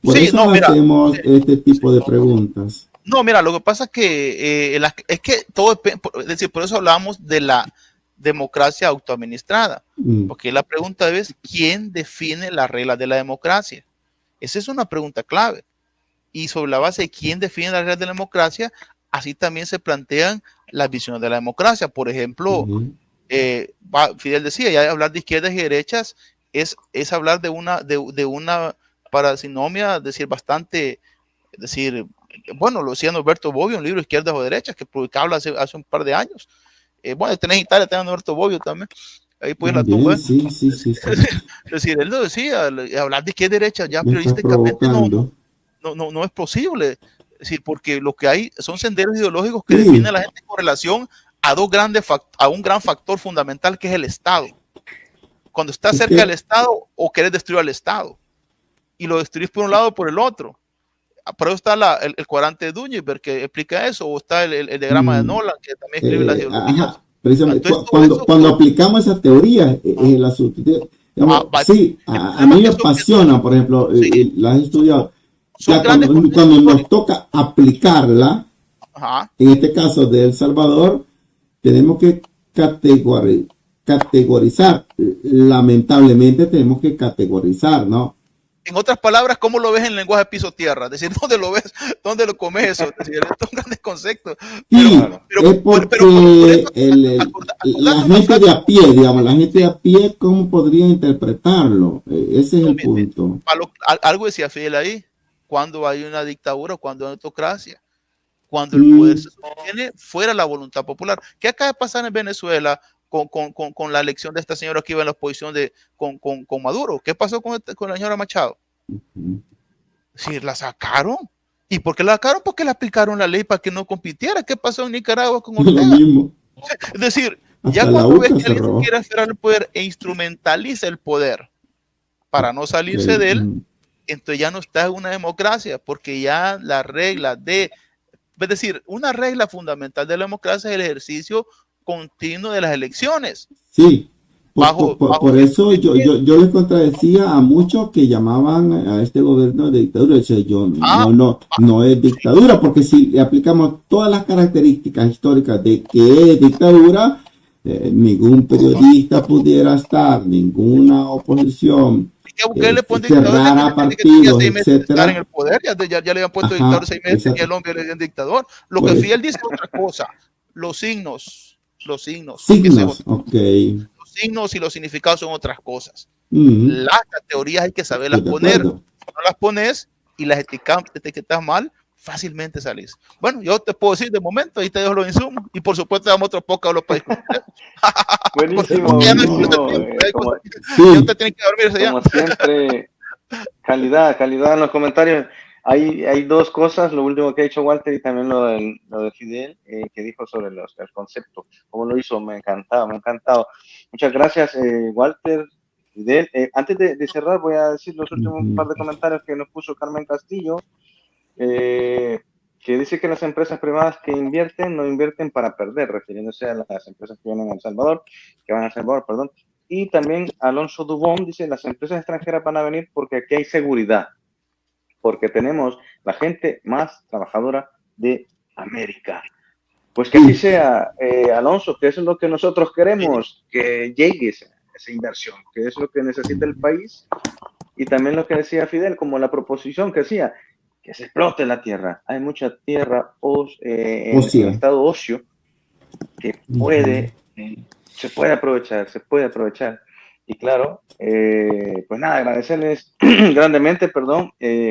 Por eso hacemos este tipo de preguntas. No, mira, lo que pasa es que todo depende, es decir, por eso hablamos de la democracia autoadministrada, porque la pregunta es ¿quién define las reglas de la democracia? Esa es una pregunta clave. Y sobre la base de quién define las reglas de la democracia, así también se plantean las visiones de la democracia. Por ejemplo, Fidel decía, ya hablar de izquierdas y derechas es hablar de una parasinomia, decir, bastante, bueno, lo decía Norberto Bobbio, un libro Izquierdas o Derechas, que publicaba hace un par de años. Bueno, tenés Italia, tenés Norberto Bobbio también. Ahí puedes la tumba. Sí. Es decir, él lo decía, hablar de izquierda y derecha ya periodísticamente no es posible. Es decir, porque lo que hay son senderos ideológicos que definen a la gente con relación a un gran factor fundamental que es el Estado. Cuando estás cerca del Estado o querés destruir al Estado. Y lo destruís por un lado o por el otro. Por eso está el cuadrante de Dunning que explica eso, o está el diagrama de Nolan, que también escribe las ideologías. Precisamente, cuando aplicamos esa teoría, el asunto. A mí me apasiona, por ejemplo, la he estudiado. Cuando nos toca aplicarla, en este caso de El Salvador, tenemos que categorizar. Lamentablemente tenemos que categorizar, ¿no? En otras palabras, ¿cómo lo ves en el lenguaje piso-tierra? Es decir, ¿dónde lo ves? ¿Dónde lo comes eso? Es decir, estos grandes conceptos. Sí, es porque la gente de a pie, digamos, la gente de a pie, ¿cómo podría interpretarlo? Ese es el punto. Algo decía Fidel ahí, cuando hay una dictadura, cuando hay autocracia, cuando el poder se sostiene fuera la voluntad popular. ¿Qué acaba de pasar en Venezuela con la elección de esta señora que iba en la oposición con Maduro? ¿Qué pasó con la señora Machado? Sí, la sacaron. ¿Y por qué la sacaron? Porque le aplicaron la ley para que no compitiera. ¿Qué pasó en Nicaragua con Ortega? Lo mismo. Es decir, hasta ya cuando ves que alguien quiere aferrar al poder e instrumentaliza el poder para no salirse de él, entonces ya no está en una democracia, porque ya la regla es decir, una regla fundamental de la democracia es el ejercicio continuo de las elecciones. Sí, por eso yo les contradecía a muchos que llamaban a este gobierno de dictadura. Decía yo, no es dictadura, porque si le aplicamos todas las características históricas de que es dictadura, ningún periodista pudiera estar, ninguna oposición, cerrar partidos, etcétera. En el poder, ya le habían puesto dictador 6 meses y el hombre le dio dictador. Lo que Fidel dice es otra cosa. Los signos, okay. Los signos y los significados son otras cosas. Las categorías hay que saberlas poner. Si no las pones y las etiquetas mal, fácilmente salís. Bueno, yo te puedo decir de momento, ahí te dejo los insumos y por supuesto damos otro podcast los países. Buenísimo. Yo te tienes que dormir. Como siempre, calidad en los comentarios. Hay dos cosas, lo último que ha dicho Walter y también lo de Fidel, que dijo sobre el concepto, cómo lo hizo, me ha encantado. Muchas gracias, Walter, Fidel. Antes de cerrar, voy a decir los últimos par de comentarios que nos puso Carmen Castillo, que dice que las empresas privadas que invierten, no invierten para perder, refiriéndose a las empresas que vienen a El Salvador, perdón. Y también Alonso Dubón dice, las empresas extranjeras van a venir porque aquí hay seguridad, porque tenemos la gente más trabajadora de América. Pues que así sea, Alonso, que eso es lo que nosotros queremos, que llegue esa inversión, que es lo que necesita el país, y también lo que decía Fidel, como la proposición que decía, que se explote la tierra. Hay mucha tierra en estado óseo que se puede aprovechar. Y claro, pues nada, agradecerles grandemente,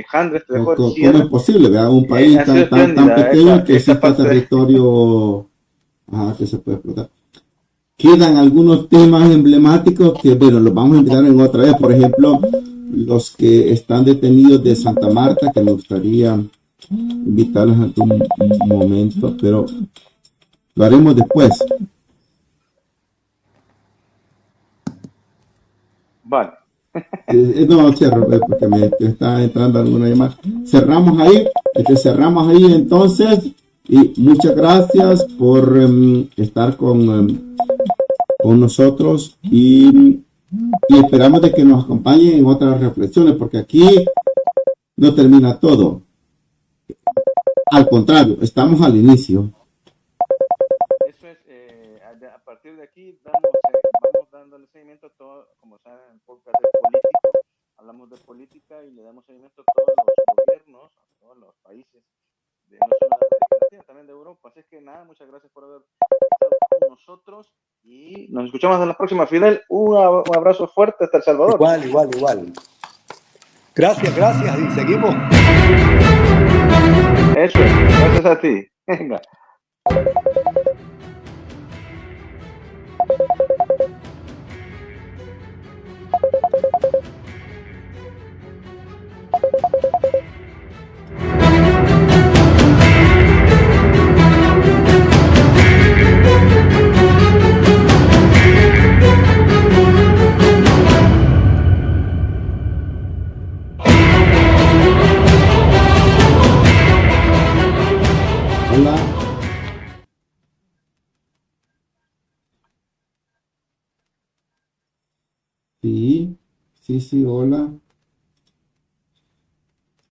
Jandres, te dejo el cierre. ¿Cómo es posible, ¿verdad? Un país tan pequeño que exista territorio que se puede explotar? Quedan algunos temas emblemáticos que, bueno, los vamos a entrar en otra vez. Por ejemplo, los que están detenidos de Santa Marta, que me gustaría invitarlos en algún momento, pero lo haremos después. Vale. No, cierro, porque me está entrando alguna llamada. Cerramos ahí entonces, y muchas gracias por estar con nosotros y esperamos de que nos acompañen en otras reflexiones, porque aquí no termina todo. Al contrario, estamos al inicio. Eso es, a partir de aquí vamos dándole seguimiento a todo, como saben, el podcast de político, hablamos de política y le damos seguimiento a todos los gobiernos, a todos los países, no solo de América Latina, también de Europa. Así es que nada, muchas gracias por haber estado con nosotros y nos escuchamos en la próxima. Fidel, un abrazo fuerte hasta El Salvador. Igual. Gracias y seguimos. Eso es, gracias a ti. Venga. Hola. Sí, hola.